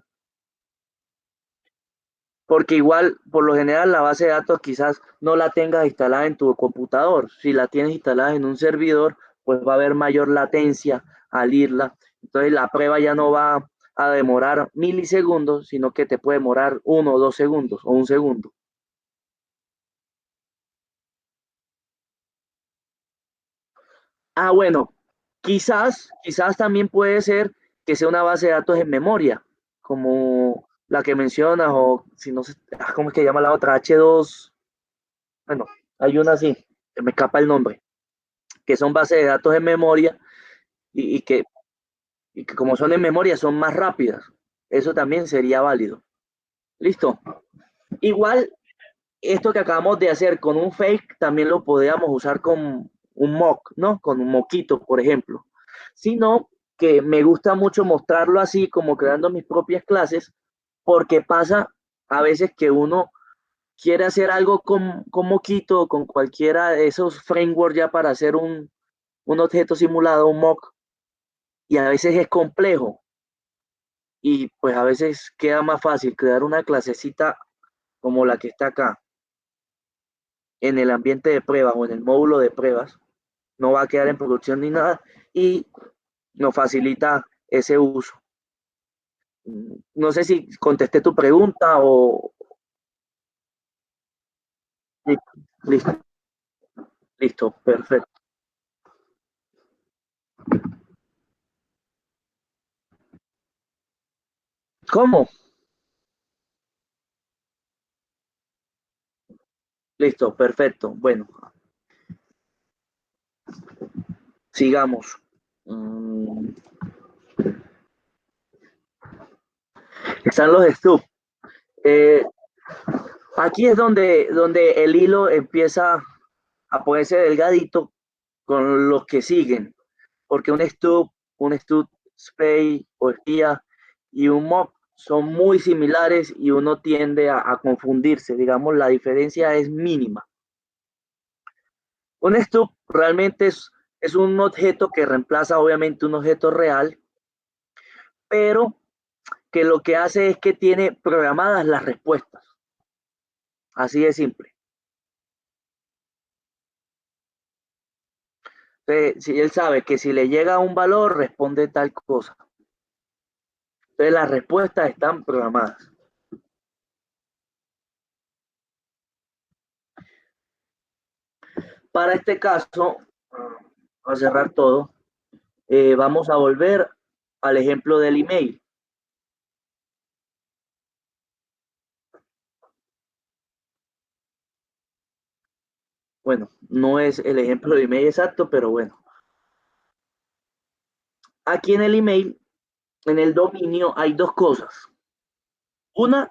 Porque igual, por lo general, la base de datos quizás no la tengas instalada en tu computador. Si la tienes instalada en un servidor, pues va a haber mayor latencia al irla. Entonces la prueba ya no va a demorar milisegundos, sino que te puede demorar 1 o 2 segundos o un segundo. Bueno, quizás también puede ser que sea una base de datos en memoria, como la que mencionas, o si no sé, ¿cómo es que llama la otra? H2, bueno, hay una así, que me escapa el nombre, que son bases de datos en memoria y, y que, y que como son en memoria son más rápidas. Eso también sería válido. Listo. Igual, esto que acabamos de hacer con un fake también lo podríamos usar con un mock, ¿no? Con un moquito, por ejemplo. Sino que me gusta mucho mostrarlo así, como creando mis propias clases, porque pasa a veces que uno quiere hacer algo con moquito o con cualquiera de esos frameworks ya para hacer un objeto simulado, un mock, y a veces es complejo. Y pues a veces queda más fácil crear una clasecita como la que está acá en el ambiente de pruebas o en el módulo de pruebas, no va a quedar en producción ni nada y nos facilita ese uso. No sé si contesté tu pregunta o... Listo, listo, perfecto. ¿Cómo? Listo, perfecto. Bueno, sigamos. Mm, Están los stubs. Eh, Aquí es donde el hilo empieza a ponerse delgadito con los que siguen, porque un stub spray o espía y un mock son muy similares y uno tiende a confundirse, digamos, la diferencia es mínima. Un stub realmente es un objeto que reemplaza obviamente un objeto real, pero que lo que hace es que tiene programadas las respuestas, así de simple. Si él sabe que si le llega un valor, responde tal cosa. Entonces las respuestas están programadas. Para este caso, a cerrar todo, vamos a volver al ejemplo del email. Bueno, no es el ejemplo de email exacto, pero bueno. Aquí en el email, en el dominio, hay dos cosas. Una,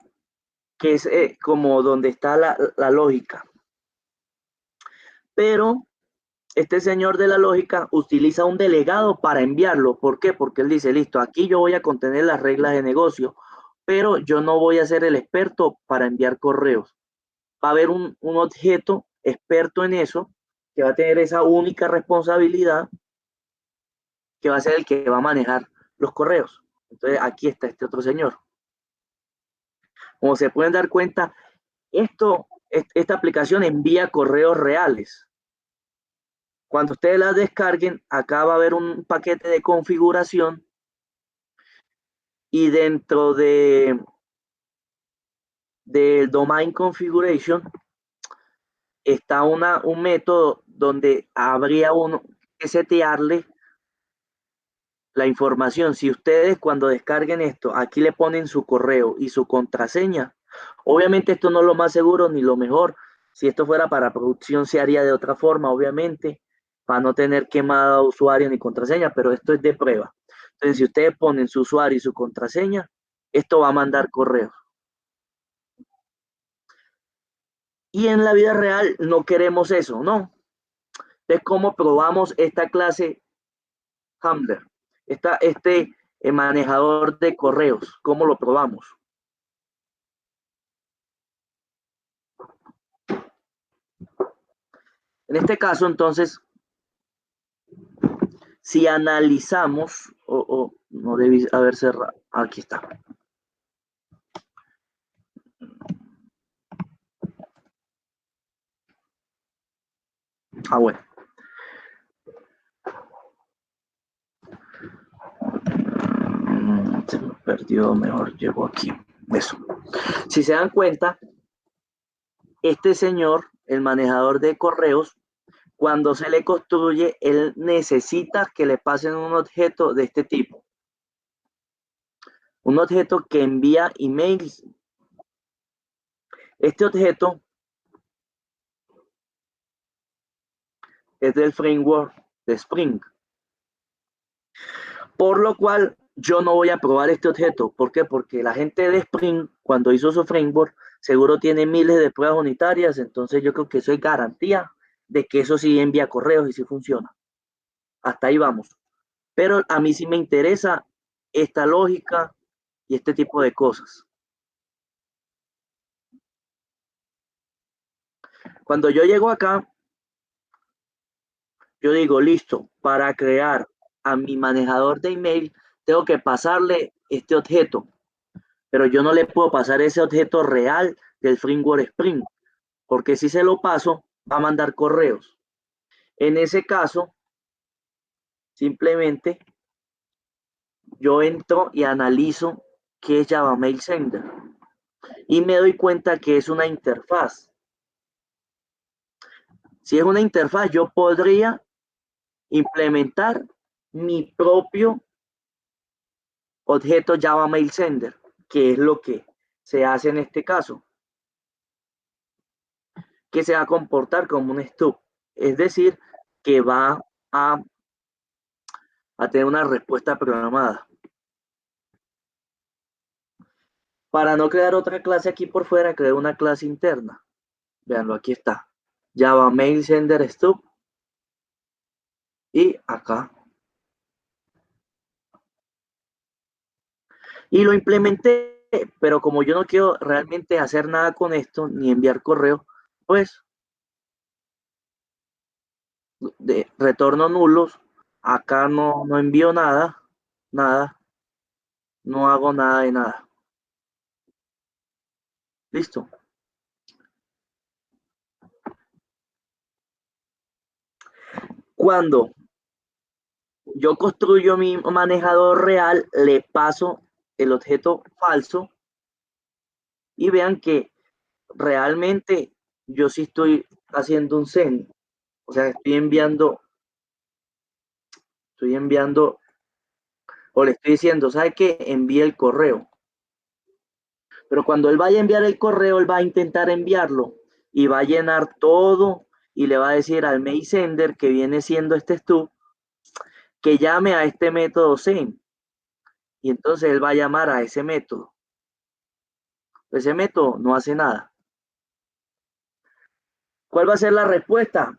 que es como donde está la lógica. Pero este señor de la lógica utiliza un delegado para enviarlo. ¿Por qué? Porque él dice, listo, aquí yo voy a contener las reglas de negocio, pero yo no voy a ser el experto para enviar correos. Va a haber un objeto experto en eso, que va a tener esa única responsabilidad, que va a ser el que va a manejar los correos. Entonces aquí está este otro señor. Como se pueden dar cuenta, esta aplicación envía correos reales. Cuando ustedes la descarguen, acá va a haber un paquete de configuración y dentro del domain configuration está un método donde habría uno que setearle la información. Si ustedes cuando descarguen esto, aquí le ponen su correo y su contraseña, obviamente esto no es lo más seguro ni lo mejor. Si esto fuera para producción se haría de otra forma, obviamente, para no tener quemado usuario ni contraseña, pero esto es de prueba. Entonces, si ustedes ponen su usuario y su contraseña, esto va a mandar correos. Y en la vida real no queremos eso, ¿no? Entonces, ¿cómo probamos esta clase Handler? Este manejador de correos, ¿cómo lo probamos? En este caso, entonces, si analizamos, no debí haber cerrado, aquí está. Bueno, se me perdió, mejor llego aquí. Eso. Si se dan cuenta, este señor, el manejador de correos, cuando se le construye, él necesita que le pasen un objeto de este tipo. un objeto que envía emails. Este objeto es del framework de Spring, por lo cual yo no voy a probar este objeto. ¿Por qué? Porque la gente de Spring, cuando hizo su framework, seguro tiene miles de pruebas unitarias, entonces yo creo que eso es garantía de que eso sí envía correos y sí funciona. Hasta ahí vamos. Pero a mí sí me interesa esta lógica y este tipo de cosas. Cuando yo llego acá, yo digo, listo, para crear a mi manejador de email, tengo que pasarle este objeto, pero yo no le puedo pasar ese objeto real del framework Spring, porque si se lo paso, va a mandar correos. En ese caso, simplemente yo entro y analizo qué es Java Mail Sender y me doy cuenta que es una interfaz. Si es una interfaz, yo podría implementar mi propio objeto Java Mail Sender, que es lo que se hace en este caso, que se va a comportar como un stub, es decir, que va a, a tener una respuesta programada. Para no crear otra clase aquí por fuera, creo una clase interna. Veanlo, aquí está. Java Mail Sender Stub. Y acá. Y lo implementé, pero como yo no quiero realmente hacer nada con esto, ni enviar correo, pues de retorno nulos. Acá no envío nada, nada, no hago nada de nada. Listo. Cuando yo construyo mi manejador real, le paso el objeto falso y vean que realmente yo sí estoy haciendo un send. O sea, estoy enviando, o le estoy diciendo, ¿sabe qué? Envíe el correo. Pero cuando él vaya a enviar el correo, él va a intentar enviarlo y va a llenar todo y le va a decir al mail sender, que viene siendo este stub, que llame a este método send. Y entonces él va a llamar a ese método. Ese método no hace nada. ¿Cuál va a ser la respuesta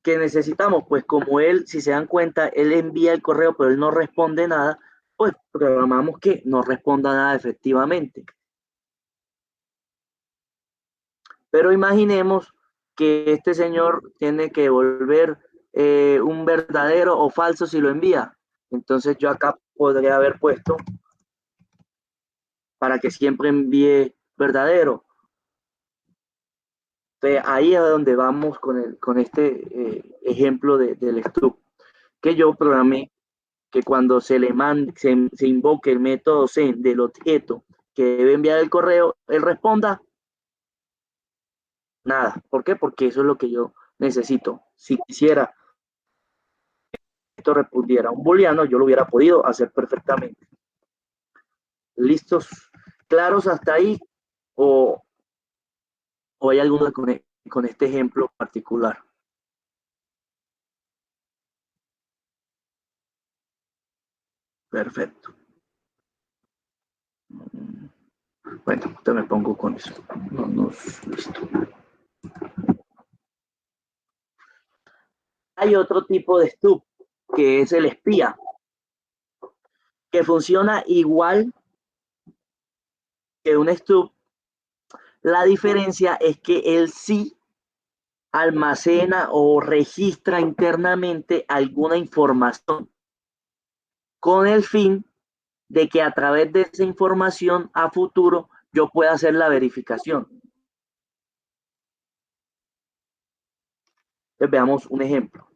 que necesitamos? Pues como él, si se dan cuenta, él envía el correo, pero él no responde nada, pues programamos que no responda nada efectivamente. Pero imaginemos que este señor tiene que devolver un verdadero o falso si lo envía. Entonces yo acá podría haber puesto para que siempre envíe verdadero. Entonces ahí es donde vamos con este ejemplo del stub, que yo programé que cuando se invoque el método send del objeto que debe enviar el correo, él responda nada. ¿Por qué? Porque eso es lo que yo necesito. Si quisiera esto respondiera un booleano, yo lo hubiera podido hacer perfectamente. ¿Listos? ¿Claros hasta ahí? ¿O, o hay alguna con este ejemplo particular? Perfecto. Bueno, te me pongo con eso. Listo. Hay otro tipo de stub, que es el espía, que funciona igual que un stub. La diferencia es que él sí almacena o registra internamente alguna información con el fin de que a través de esa información a futuro yo pueda hacer la verificación. Entonces, veamos un ejemplo.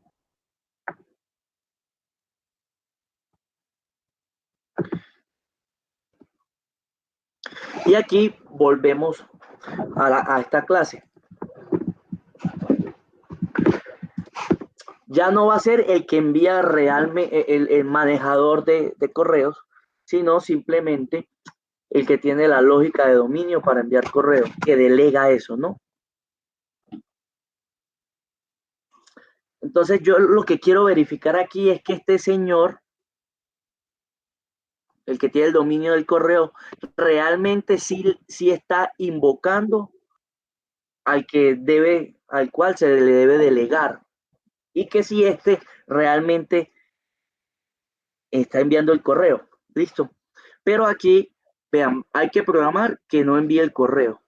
Y aquí volvemos a esta clase. Ya no va a ser el que envía realmente el manejador de correos, sino simplemente el que tiene la lógica de dominio para enviar correo, que delega eso, ¿no? Entonces yo lo que quiero verificar aquí es que este señor, el que tiene el dominio del correo, realmente sí está invocando al cual se le debe delegar, y que si este realmente está enviando el correo. Listo. Pero aquí, vean, hay que programar que no envíe el correo,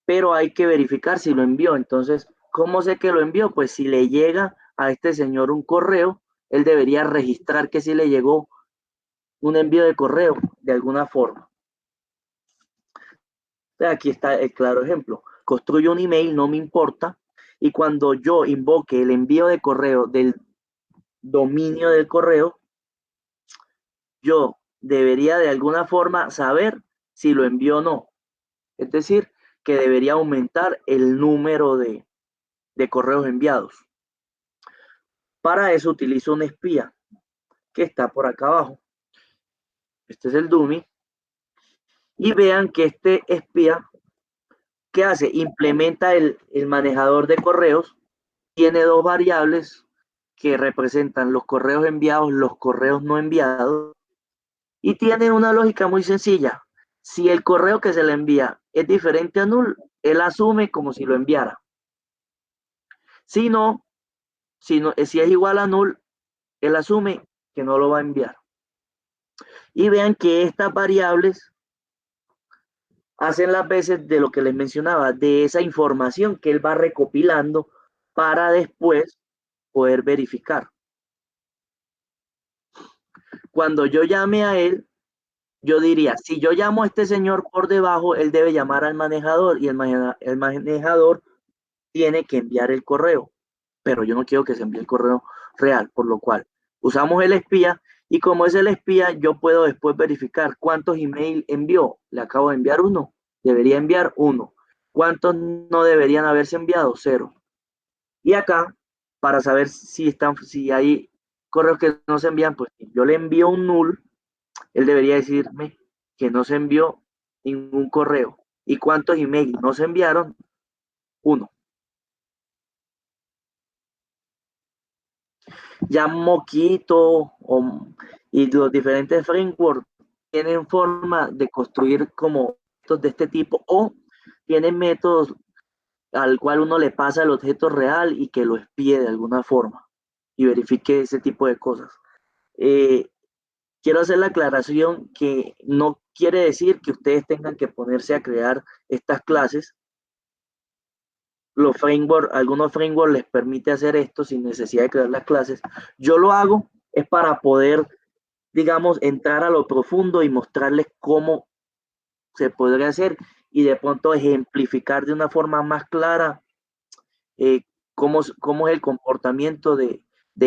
pero hay que verificar si lo envió. Entonces, ¿cómo sé que lo envió? Pues si le llega a este señor un correo, él debería registrar que sí le llegó un envío de correo de alguna forma. Aquí está el claro ejemplo. Construyo un email, no me importa, y cuando yo invoque el envío de correo del dominio del correo, yo debería de alguna forma saber si lo envió o no. Es decir, que debería aumentar el número de correos enviados. Para eso utilizo un espía que está por acá abajo. Este es el dummy. Y vean que este espía, ¿qué hace? Implementa el manejador de correos. Tiene dos variables que representan los correos enviados, los correos no enviados. Y tiene una lógica muy sencilla. Si el correo que se le envía es diferente a null, él asume como si lo enviara. Si no, si es igual a null, él asume que no lo va a enviar. Y vean que estas variables hacen las veces de lo que les mencionaba, de esa información que él va recopilando para después poder verificar. Cuando yo llame a él, yo diría, si yo llamo a este señor por debajo, él debe llamar al manejador y el manejador tiene que enviar el correo, pero yo no quiero que se envíe el correo real, por lo cual usamos el espía, y como es el espía, yo puedo después verificar cuántos email envió. Le acabo de enviar uno, debería enviar uno. ¿Cuántos no deberían haberse enviado? Cero. Y acá, para saber si hay correos que no se envían, pues si yo le envío un null, él debería decirme que no se envió ningún correo. ¿Y cuántos emails no se enviaron? Uno. Ya Moquito y los diferentes frameworks tienen forma de construir como de este tipo, o tienen métodos al cual uno le pasa el objeto real y que lo espíe de alguna forma y verifique ese tipo de cosas. Eh, Quiero hacer la aclaración que no quiere decir que ustedes tengan que ponerse a crear estas clases. Algunos frameworks les permite hacer esto sin necesidad de crear las clases. Yo lo hago es para poder, digamos, entrar a lo profundo y mostrarles cómo se podría hacer, y de pronto ejemplificar de una forma más clara eh, cómo es el comportamiento de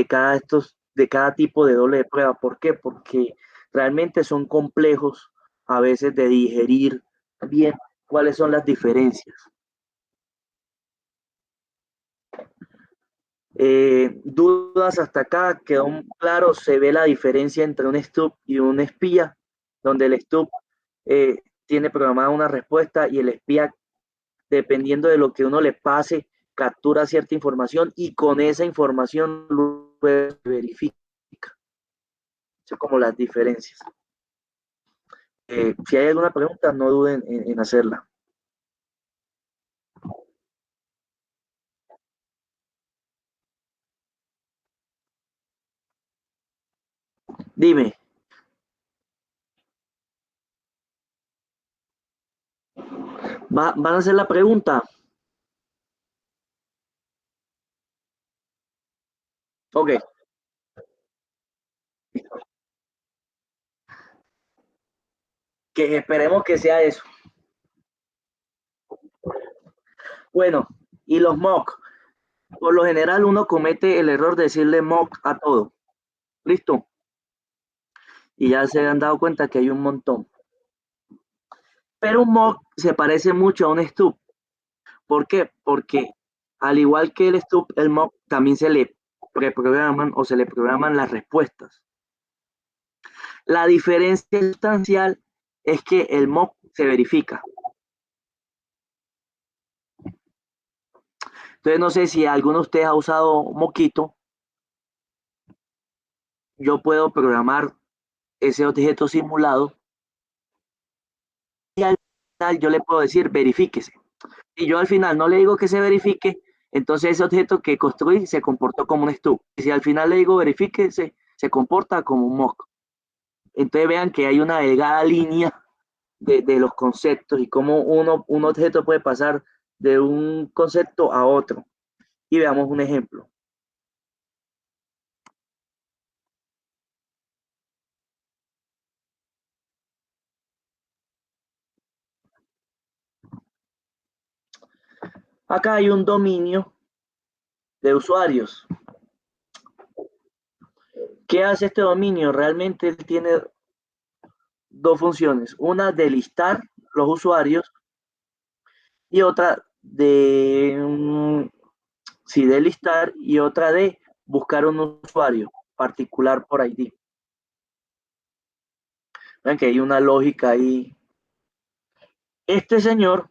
cada tipo de doble de prueba. ¿Por qué? Porque realmente son complejos a veces de digerir bien cuáles son las diferencias. Dudas hasta acá, quedó claro, se ve la diferencia entre un stub y un espía, donde el stub tiene programada una respuesta y el espía, dependiendo de lo que uno le pase, captura cierta información y con esa información luego verifica. Son como las diferencias. Si hay alguna pregunta, no duden en hacerla. Dime, ¿van a hacer la pregunta? Ok, que esperemos que sea eso. Bueno, y los mock. Por lo general uno comete el error de decirle mock a todo. Listo. Y ya se han dado cuenta que hay un montón. Pero un mock se parece mucho a un stub. ¿Por qué? Porque al igual que el stub, el mock también se le preprograman o se le programan las respuestas. La diferencia sustancial es que el mock se verifica. Entonces, no sé si alguno de ustedes ha usado Mockito. Yo puedo programar ese objeto simulado y al final yo le puedo decir verifíquese. Si yo al final no le digo que se verifique, entonces ese objeto que construí se comportó como un stub. Y si al final le digo verifíquese, se comporta como un mock. Entonces vean que hay una delgada línea de los conceptos y cómo un objeto puede pasar de un concepto a otro. Y veamos un ejemplo. Acá hay un dominio de usuarios. ¿Qué hace este dominio? Realmente él tiene dos funciones. Una de listar los usuarios y otra sí, de listar y otra de buscar un usuario particular por ID. Ven que hay una lógica ahí. Este señor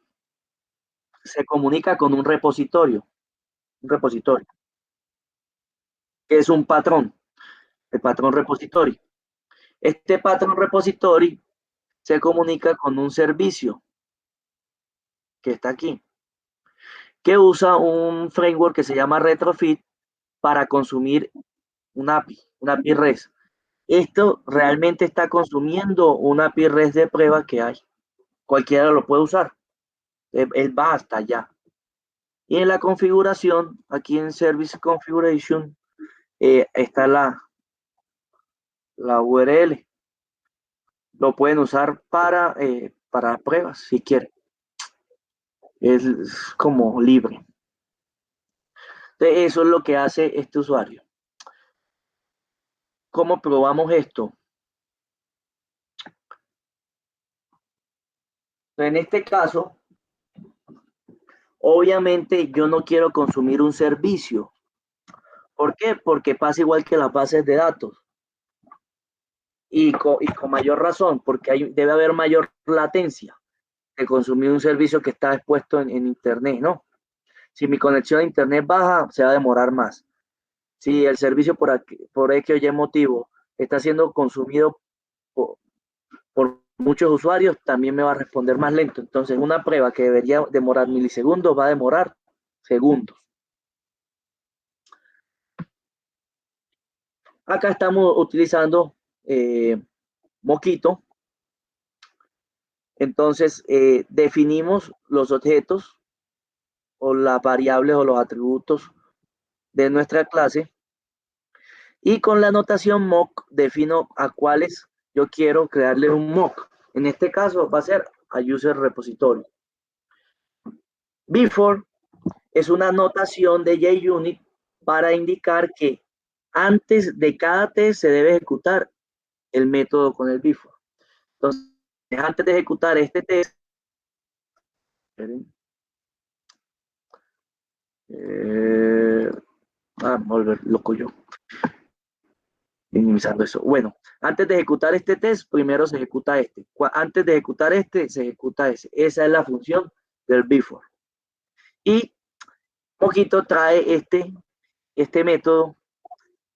se comunica con un repositorio, que es un patrón, el patrón repositorio. Este patrón repositorio se comunica con un servicio que está aquí, que usa un framework que se llama Retrofit para consumir una API REST. Esto realmente está consumiendo una API REST de prueba que hay. Cualquiera lo puede usar. Él va hasta allá. Y en la configuración, aquí en Service Configuration, está la URL. Lo pueden usar para pruebas si quieren. Es como libre. Entonces, eso es lo que hace este usuario. ¿Cómo probamos esto? En este caso, obviamente yo no quiero consumir un servicio. ¿Por qué? Porque pasa igual que las bases de datos. Y con mayor razón, porque debe haber mayor latencia de consumir un servicio que está expuesto en Internet, ¿no? Si mi conexión a Internet baja, se va a demorar más. Si el servicio por X o Y motivo está siendo consumido por muchos usuarios, también me va a responder más lento. Entonces, una prueba que debería demorar milisegundos va a demorar segundos. Acá estamos utilizando Mockito. Entonces, definimos los objetos o las variables o los atributos de nuestra clase y con la notación mock defino a cuáles yo quiero crearle un mock. En este caso va a ser a user repository. Before es una notación de JUnit para indicar que antes de cada test se debe ejecutar el método con el before. Entonces, antes de ejecutar este test, volver loco yo, minimizando eso. Bueno, antes de ejecutar este test, primero se ejecuta este. Antes de ejecutar este, se ejecuta ese. Esa es la función del before. Y poquito trae este método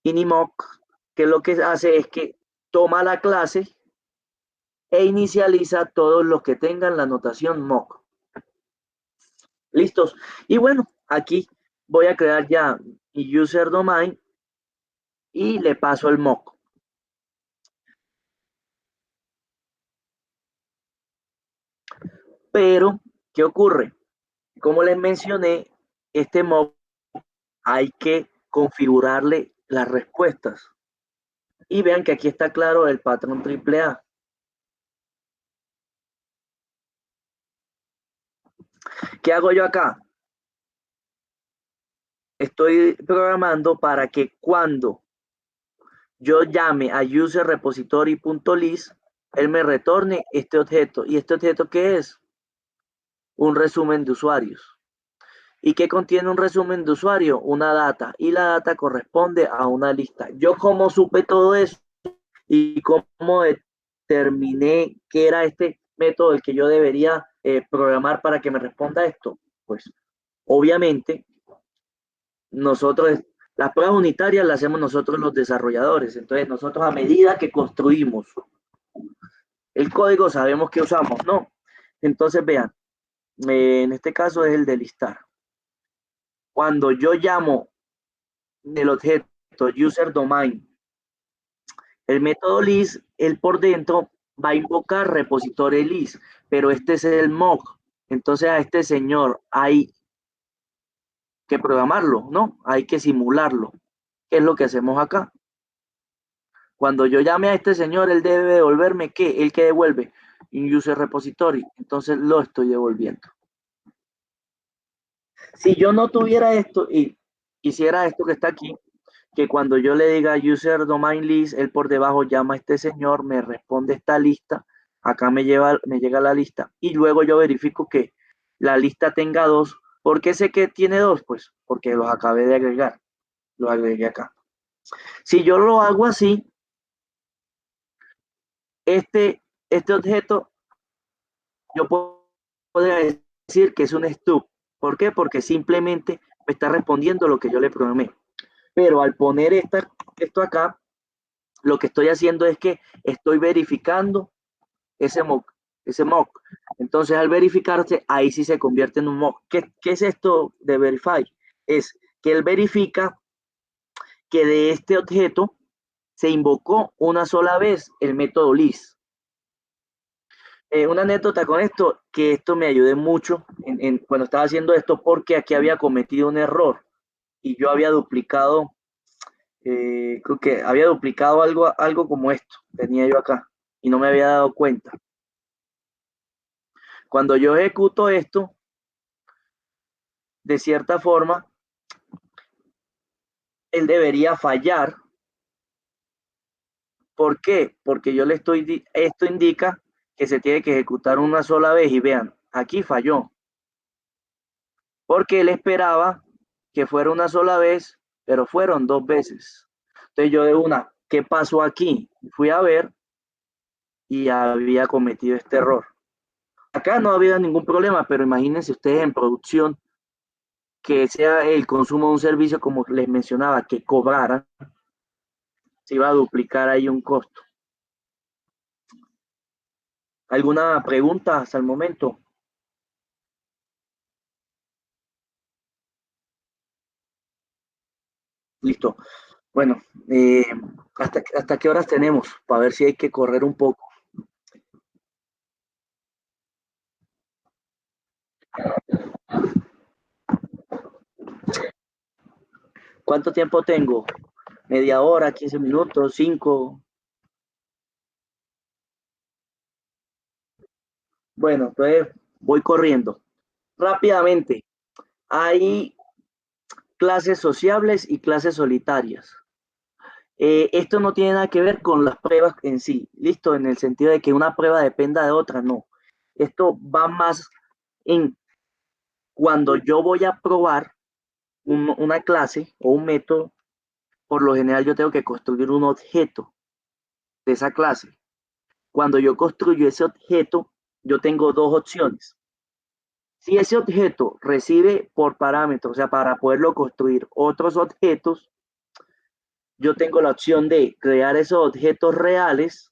inimoc, que lo que hace es que toma la clase e inicializa todos los que tengan la notación mock. ¿Listos? Y bueno, aquí voy a crear ya mi user domain y le paso el mock. Pero, ¿qué ocurre? Como les mencioné, este mock hay que configurarle las respuestas. Y vean que aquí está claro el patrón AAA. ¿Qué hago yo acá? Estoy programando para que cuando yo llame a userRepository.list, él me retorne este objeto. ¿Y este objeto qué es? Un resumen de usuarios. ¿Y qué contiene un resumen de usuario? Una data. Y la data corresponde a una lista. ¿Yo cómo supe todo eso? ¿Y cómo determiné qué era este método el que yo debería programar para que me responda esto? Pues obviamente nosotros, las pruebas unitarias las hacemos nosotros los desarrolladores. Entonces nosotros a medida que construimos el código sabemos qué usamos, ¿no? Entonces vean, en este caso es el de listar. Cuando yo llamo del objeto user domain, el método list, él por dentro va a invocar repositorio list, pero este es el mock. Entonces a este señor hay que programarlo, ¿no? Hay que simularlo. ¿Qué es lo que hacemos acá? Cuando yo llame a este señor, él debe devolverme ¿qué? ¿El que devuelve? Un user repository. Entonces lo estoy devolviendo. Si yo no tuviera esto y hiciera esto que está aquí, que cuando yo le diga user domain list, él por debajo llama a este señor, me responde esta lista, acá me llega la lista y luego yo verifico que la lista tenga dos. ¿Por qué sé que tiene dos? Pues porque los acabé de agregar, los agregué acá. Si yo lo hago así, este objeto, yo podría decir que es un stub. ¿Por qué? Porque simplemente me está respondiendo lo que yo le programé. Pero al poner esto acá, lo que estoy haciendo es que estoy verificando ese mock, ese mock. Entonces, al verificarse, ahí sí se convierte en un mock. ¿Qué es esto de verify? Es que él verifica que de este objeto se invocó una sola vez el método list. Una anécdota con esto, que esto me ayudó mucho cuando estaba haciendo esto, porque aquí había cometido un error y yo había duplicado, creo que había duplicado algo como esto, tenía yo acá y no me había dado cuenta. Cuando yo ejecuto esto, de cierta forma, él debería fallar. ¿Por qué? Porque yo le estoy, esto indica que se tiene que ejecutar una sola vez y vean, aquí falló, porque él esperaba que fuera una sola vez, pero fueron dos veces. Entonces yo de una, ¿qué pasó aquí? Fui a ver y había cometido este error. Acá no había ningún problema, pero imagínense ustedes en producción que sea el consumo de un servicio, como les mencionaba, que cobrara, se iba a duplicar ahí un costo. ¿Alguna pregunta hasta el momento? Listo. Bueno, ¿hasta qué horas tenemos? Para ver si hay que correr un poco. ¿Cuánto tiempo tengo? ¿Media hora, 15 minutos, 5? Bueno, entonces voy corriendo. Rápidamente, hay clases sociables y clases solitarias. Esto no tiene nada que ver con las pruebas en sí, listo, en el sentido de que una prueba dependa de otra, no. Esto va más en cuando yo voy a probar una clase o un método, por lo general yo tengo que construir un objeto de esa clase. Cuando yo construyo ese objeto, yo tengo dos opciones. Si ese objeto recibe por parámetros, o sea, para poderlo construir otros objetos, yo tengo la opción de crear esos objetos reales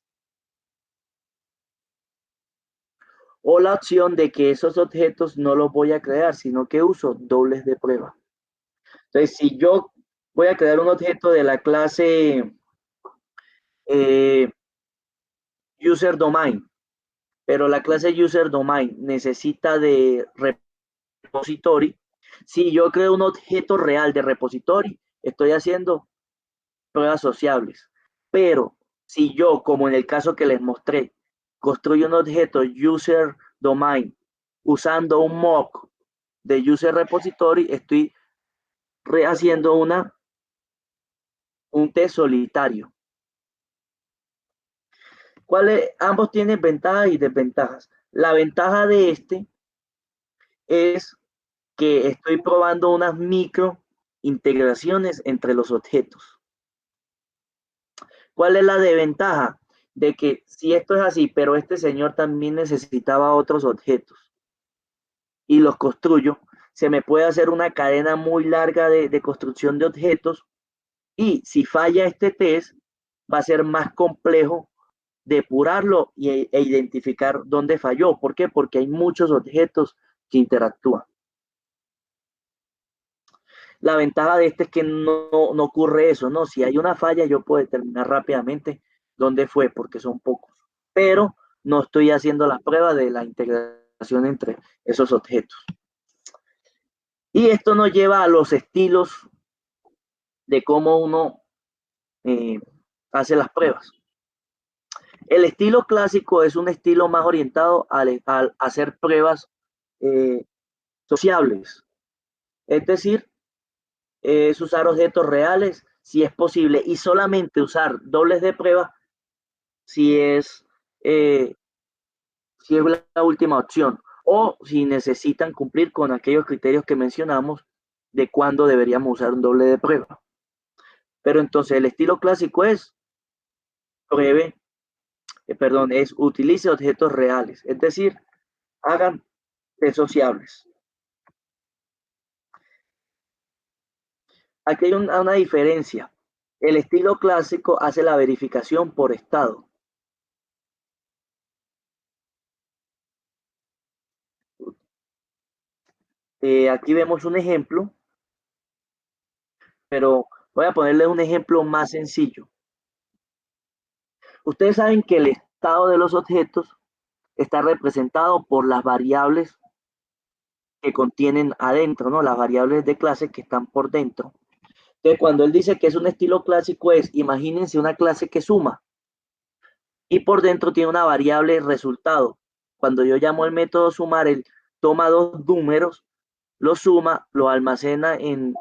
o la opción de que esos objetos no los voy a crear, sino que uso dobles de prueba. Entonces, si yo voy a crear un objeto de la clase eh, user domain, pero la clase user domain necesita de repository, si yo creo un objeto real de repository, estoy haciendo pruebas sociables. Pero si yo, como en el caso que les mostré, construyo un objeto user domain usando un mock de user repository, estoy haciendo un test solitario. Ambos tienen ventajas y desventajas. La ventaja de este es que estoy probando unas micro integraciones entre los objetos. ¿Cuál es la desventaja? De que si esto es así, pero este señor también necesitaba otros objetos y los construyo, se me puede hacer una cadena muy larga de construcción de objetos y si falla este test, va a ser más complejo depurarlo e identificar dónde falló. ¿Por qué? Porque hay muchos objetos que interactúan. La ventaja de este es que no ocurre eso, ¿no? Si hay una falla, yo puedo determinar rápidamente dónde fue, porque son pocos. Pero no estoy haciendo la prueba de la integración entre esos objetos. Y esto nos lleva a los estilos de cómo uno eh, hace las pruebas. El estilo clásico es un estilo más orientado al hacer pruebas eh, sociables, es decir, es usar objetos reales si es posible y solamente usar dobles de prueba si es, eh, si es la última opción o si necesitan cumplir con aquellos criterios que mencionamos de cuándo deberíamos usar un doble de prueba. Pero entonces el estilo clásico es pruebe, es utilice objetos reales, es decir, hagan test sociables. Aquí hay una diferencia. El estilo clásico hace la verificación por estado. Aquí vemos un ejemplo, pero voy a ponerle un ejemplo más sencillo. Ustedes saben que el estado de los objetos está representado por las variables que contienen adentro, ¿no? Las variables de clase que están por dentro. Entonces, cuando él dice que es un estilo clásico, imagínense una clase que suma y por dentro tiene una variable resultado. Cuando yo llamo el método sumar, él toma dos números, lo suma, lo almacena en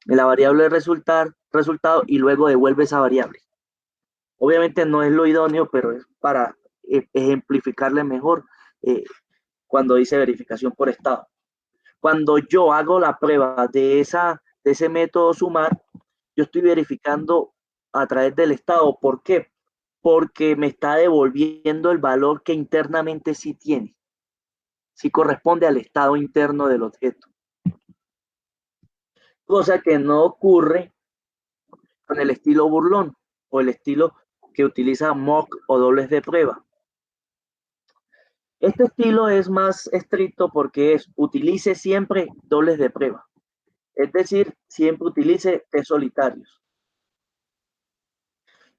la variable resultado y luego devuelve esa variable. Obviamente no es lo idóneo, pero es para ejemplificarle mejor eh, cuando dice verificación por estado. Cuando yo hago la prueba de ese método sumar, yo estoy verificando a través del estado. ¿Por qué? Porque me está devolviendo el valor que internamente sí tiene, sí corresponde al estado interno del objeto. Cosa que no ocurre con el estilo burlón o el estilo que utiliza mock o dobles de prueba. Este estilo es más estricto porque utilice siempre dobles de prueba, es decir, siempre utilice test solitarios.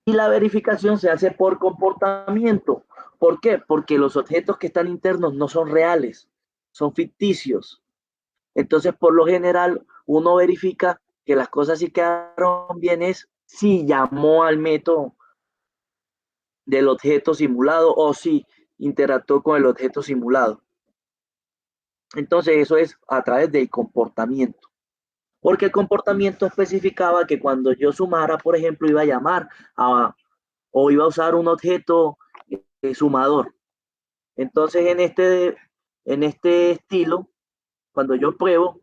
Y la verificación se hace por comportamiento. ¿Por qué? Porque los objetos que están internos no son reales, son ficticios. Entonces, por lo general, uno verifica que las cosas sí quedaron bien es si llamó al método del objeto simulado o si interactuó con el objeto simulado. Entonces, eso es a través del comportamiento. Porque el comportamiento especificaba que cuando yo sumara, por ejemplo, iba a llamar o iba a usar un objeto sumador. Entonces, en este estilo, cuando yo pruebo,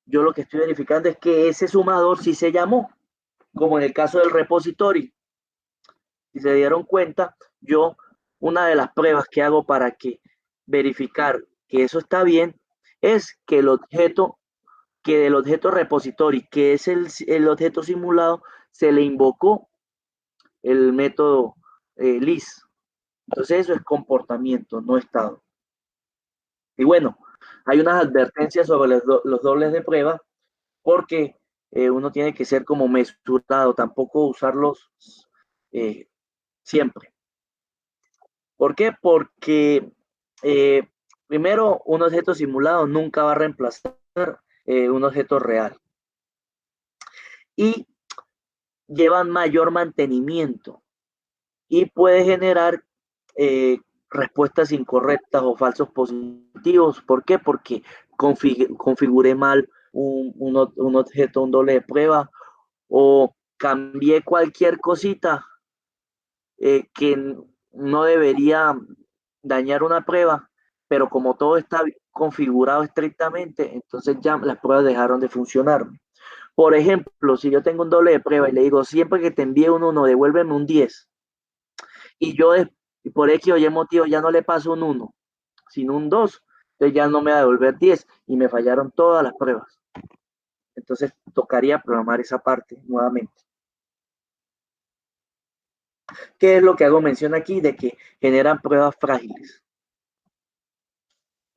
yo lo que estoy verificando es que ese sumador sí se llamó, como en el caso del repository. Si se dieron cuenta, yo una de las pruebas que hago para que verificar que eso está bien es que del objeto repository, que es el objeto simulado, se le invocó el método list. Entonces eso es comportamiento, no estado. Y bueno, hay unas advertencias sobre los dobles de prueba porque uno tiene que ser como mesurado, tampoco usarlos eh, siempre. ¿Por qué? Porque eh, primero, un objeto simulado nunca va a reemplazar un objeto real y llevan mayor mantenimiento y puede generar eh, respuestas incorrectas o falsos positivos. ¿Por qué? Porque configuré mal un objeto, un doble de prueba o cambié cualquier cosita que no debería dañar una prueba, pero como todo está configurado estrictamente, entonces ya las pruebas dejaron de funcionar. Por ejemplo, si yo tengo un doble de prueba y le digo, siempre que te envíe un 1, devuélveme un 10, y yo por X o Y motivo ya no le paso un 1, sino un 2, entonces ya no me va a devolver 10 y me fallaron todas las pruebas. Entonces tocaría programar esa parte nuevamente. ¿Qué es lo que hago mención aquí? De que generan pruebas frágiles.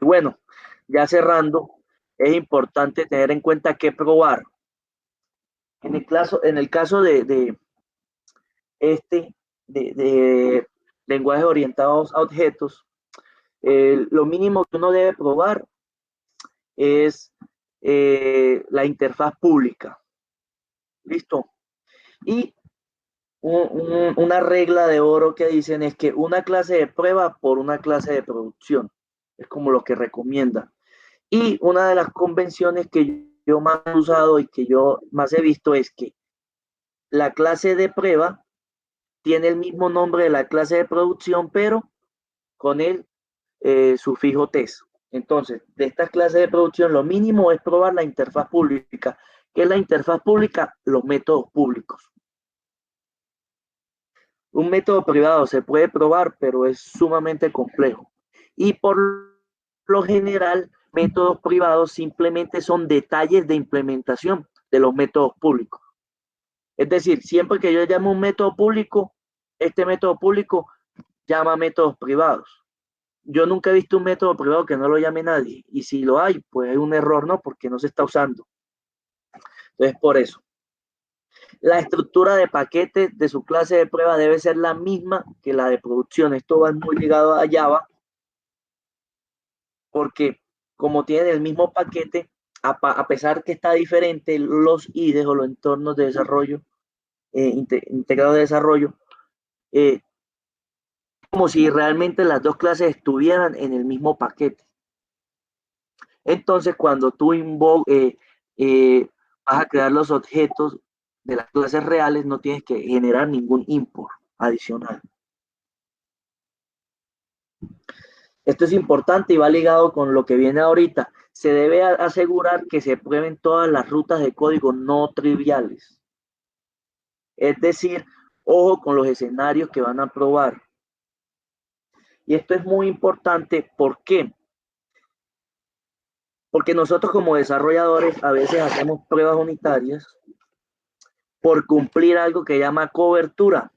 Y bueno, ya cerrando, es importante tener en cuenta que probar. En el caso de este, de lenguajes orientados a objetos, lo mínimo que uno debe probar es la interfaz pública. ¿Listo? Y una regla de oro que dicen es que una clase de prueba por una clase de producción. Es como lo que recomienda. Y una de las convenciones que yo más he usado y que yo más he visto es que la clase de prueba tiene el mismo nombre de la clase de producción, pero con el sufijo test. Entonces, de estas clases de producción, lo mínimo es probar la interfaz pública. ¿Qué es la interfaz pública? Los métodos públicos. Un método privado se puede probar, pero es sumamente complejo. Y por lo general, métodos privados simplemente son detalles de implementación de los métodos públicos. Es decir, siempre que yo llamo un método público, este método público llama métodos privados. Yo nunca he visto un método privado que no lo llame nadie. Y si lo hay, pues es un error, ¿no? Porque no se está usando. Entonces, por eso. La estructura de paquete de su clase de prueba debe ser la misma que la de producción. Esto va muy ligado a Java porque como tienen el mismo paquete, a pesar que está diferente los IDEs o los entornos de desarrollo, integrados de desarrollo, eh, como si realmente las dos clases estuvieran en el mismo paquete. Entonces, cuando tú vas a crear los objetos de las clases reales, no tienes que generar ningún import adicional. Esto es importante y va ligado con lo que viene ahorita. Se debe asegurar que se prueben todas las rutas de código no triviales. Es decir, ojo con los escenarios que van a probar. Y esto es muy importante. ¿Por qué? Porque nosotros como desarrolladores a veces hacemos pruebas unitarias por cumplir algo que llama cobertura.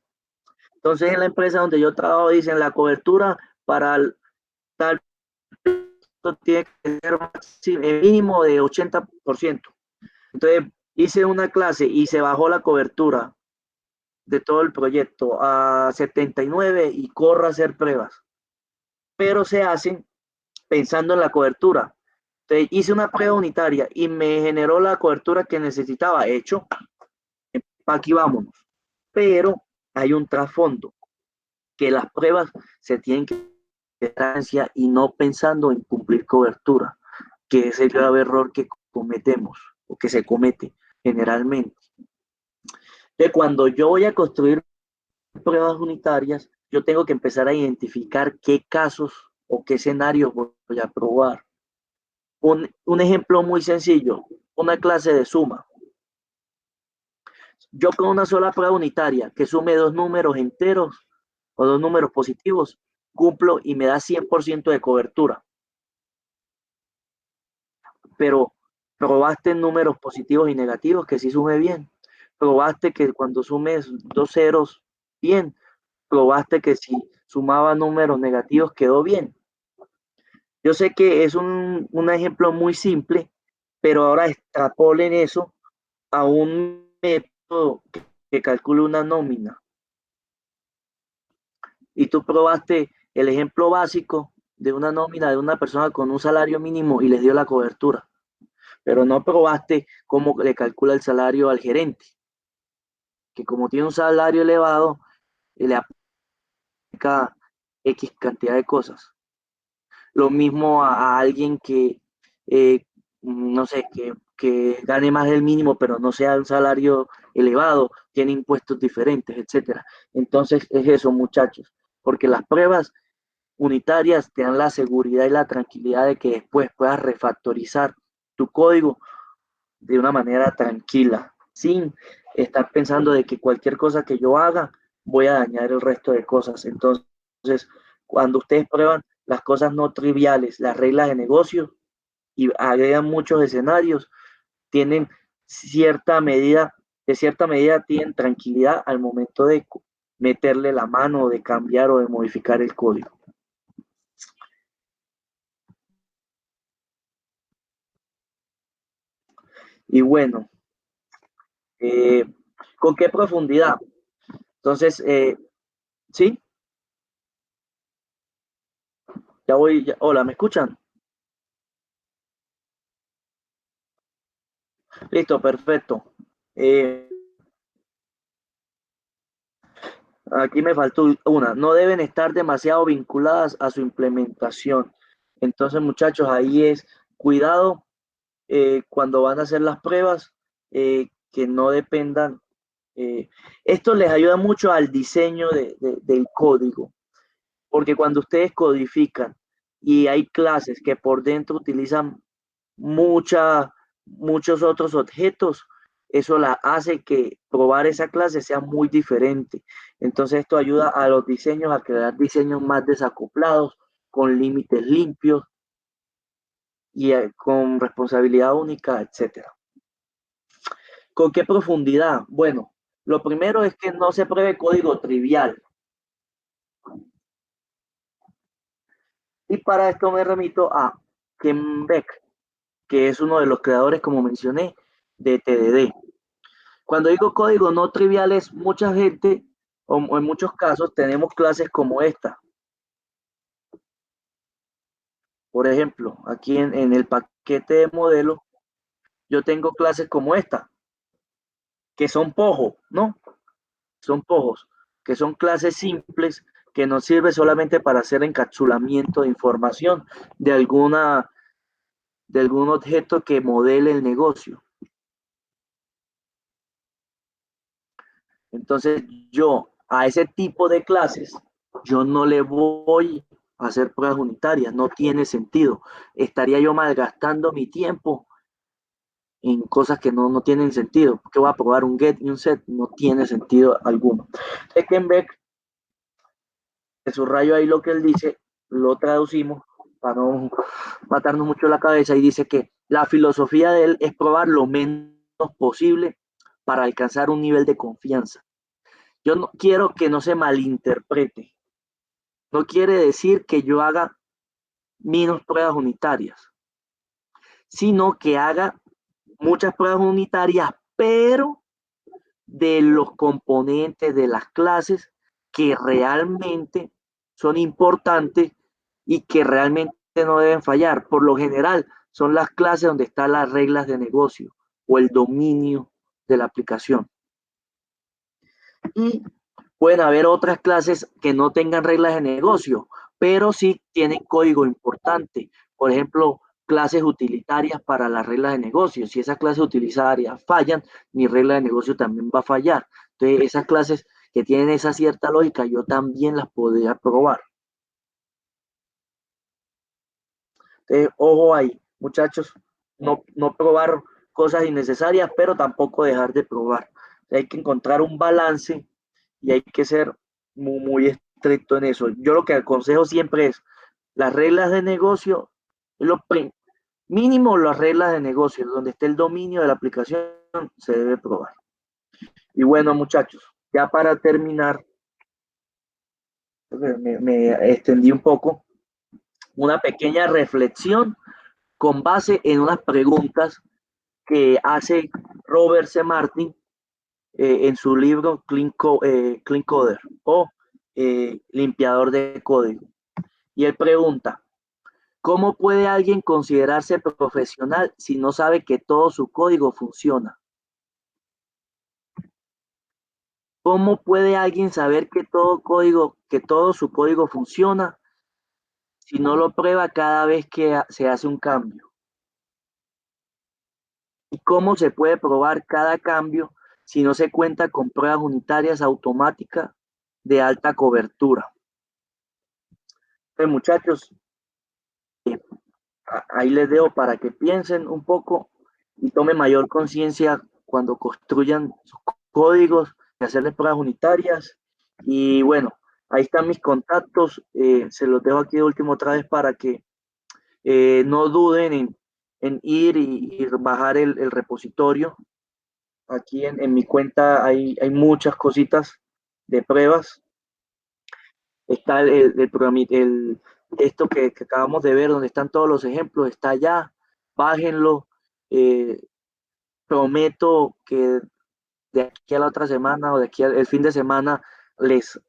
Entonces en la empresa donde yo trabajo dicen la cobertura para tal tiene que ser mínimo de 80%. Entonces hice una clase y se bajó la cobertura de todo el proyecto a 79 y corro a hacer pruebas. Pero se hacen pensando en la cobertura. Entonces hice una prueba unitaria y me generó la cobertura que necesitaba. Hecho, aquí vámonos. Pero hay un trasfondo, que las pruebas se tienen que hacer y no pensando en cumplir cobertura, que es el grave error que cometemos o que se comete generalmente. De cuando yo voy a construir pruebas unitarias, yo tengo que empezar a identificar qué casos o qué escenarios voy a probar. Un ejemplo muy sencillo, una clase de suma. Yo con una sola prueba unitaria que sume dos números enteros o dos números positivos, cumplo y me da 100% de cobertura. Pero probaste números positivos y negativos que sí sume bien. Probaste que cuando sumes dos ceros, bien. Probaste que si sumaba números negativos quedó bien. Yo sé que es un ejemplo muy simple, pero ahora extrapolen eso a un método que calcule una nómina. Y tú probaste el ejemplo básico de una nómina de una persona con un salario mínimo y les dio la cobertura, pero no probaste cómo le calcula el salario al gerente, que como tiene un salario elevado, le aplica X cantidad de cosas. Lo mismo a alguien que, no sé, que gane más del mínimo, pero no sea un salario elevado, tiene impuestos diferentes, etcétera. Entonces es eso, muchachos, porque las pruebas unitarias te dan la seguridad y la tranquilidad de que después puedas refactorizar tu código de una manera tranquila, sin estar pensando de que cualquier cosa que yo haga voy a dañar el resto de cosas. Entonces, cuando ustedes prueban las cosas no triviales, las reglas de negocio y agregan muchos escenarios, tienen de cierta medida tienen tranquilidad al momento de meterle la mano, de cambiar o de modificar el código. Y bueno, eh, ¿con qué profundidad? Entonces, sí, ya voy, hola, ¿me escuchan? Listo, perfecto. Eh, Aquí me faltó una, no deben estar demasiado vinculadas a su implementación. Entonces, muchachos, ahí es cuidado cuando van a hacer las pruebas, que no dependan. eh, Esto les ayuda mucho al diseño del código, porque cuando ustedes codifican y hay clases que por dentro utilizan mucha, muchos otros objetos, eso la hace que probar esa clase sea muy diferente. Entonces esto ayuda a los diseños a crear diseños más desacoplados, con límites limpios y con responsabilidad única, etcétera. ¿Con qué profundidad? Bueno, lo primero es que no se pruebe código trivial. Y para esto me remito a Ken Beck, que es uno de los creadores, como mencioné, de TDD. Cuando digo código no triviales, mucha gente, o en muchos casos, tenemos clases como esta. Por ejemplo, aquí en el paquete de modelo, yo tengo clases como esta, que son POJO, ¿no? Son POJOs, que son clases simples que nos sirve solamente para hacer encapsulamiento de información de de algún objeto que modele el negocio. Entonces, yo a ese tipo de clases, yo no le voy a hacer pruebas unitarias, no tiene sentido. Estaría yo malgastando mi tiempo en cosas que no tienen sentido. Que voy a probar un get y un set, no tiene sentido alguno. Eckenbeck, de su rayo ahí lo que él dice, lo traducimos para no matarnos mucho la cabeza y dice que la filosofía de él es probar lo menos posible para alcanzar un nivel de confianza. Yo no quiero que no se malinterprete. No quiere decir que yo haga menos pruebas unitarias, sino que haga muchas pruebas unitarias, pero de los componentes de las clases que realmente son importantes y que realmente no deben fallar. Por lo general, son las clases donde están las reglas de negocio o el dominio de la aplicación. Y pueden haber otras clases que no tengan reglas de negocio, pero sí tienen código importante. Por ejemplo, clases utilitarias para las reglas de negocio. Si esas clases utilitarias fallan, mi regla de negocio también va a fallar. Entonces, esas clases que tienen esa cierta lógica, yo también las podría probar. Entonces, ojo ahí, muchachos, no probar cosas innecesarias, pero tampoco dejar de probar. Hay que encontrar un balance y hay que ser muy estricto en eso. Yo lo que aconsejo siempre es las reglas de negocio, lo mínimo las reglas de negocio, donde esté el dominio de la aplicación, se debe probar. Y bueno, muchachos, ya para terminar, me extendí un poco, una pequeña reflexión con base en unas preguntas que hace Robert C. Martin en su libro Clean Coder o limpiador de código. Y él pregunta, ¿cómo puede alguien considerarse profesional si no sabe que todo su código funciona? ¿Cómo puede alguien saber que todo su código funciona si no lo prueba cada vez que se hace un cambio? ¿Y cómo se puede probar cada cambio si no se cuenta con pruebas unitarias automáticas de alta cobertura? Pues muchachos, ahí les dejo para que piensen un poco y tome mayor conciencia cuando construyan sus códigos, de hacerles pruebas unitarias. Y bueno, ahí están mis contactos, se los dejo aquí de último otra vez para que no duden en ir y bajar el repositorio. Aquí en mi cuenta hay muchas cositas de pruebas. Está esto que acabamos de ver, donde están todos los ejemplos, está allá. Bájenlo. Eh, Prometo que de aquí a la otra semana o de aquí al el fin de semana les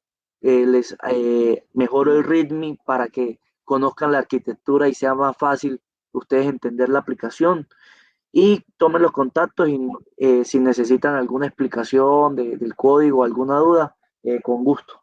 mejoro el README para que conozcan la arquitectura y sea más fácil ustedes entender la aplicación. Y tomen los contactos y si necesitan alguna explicación del código, alguna duda, con gusto.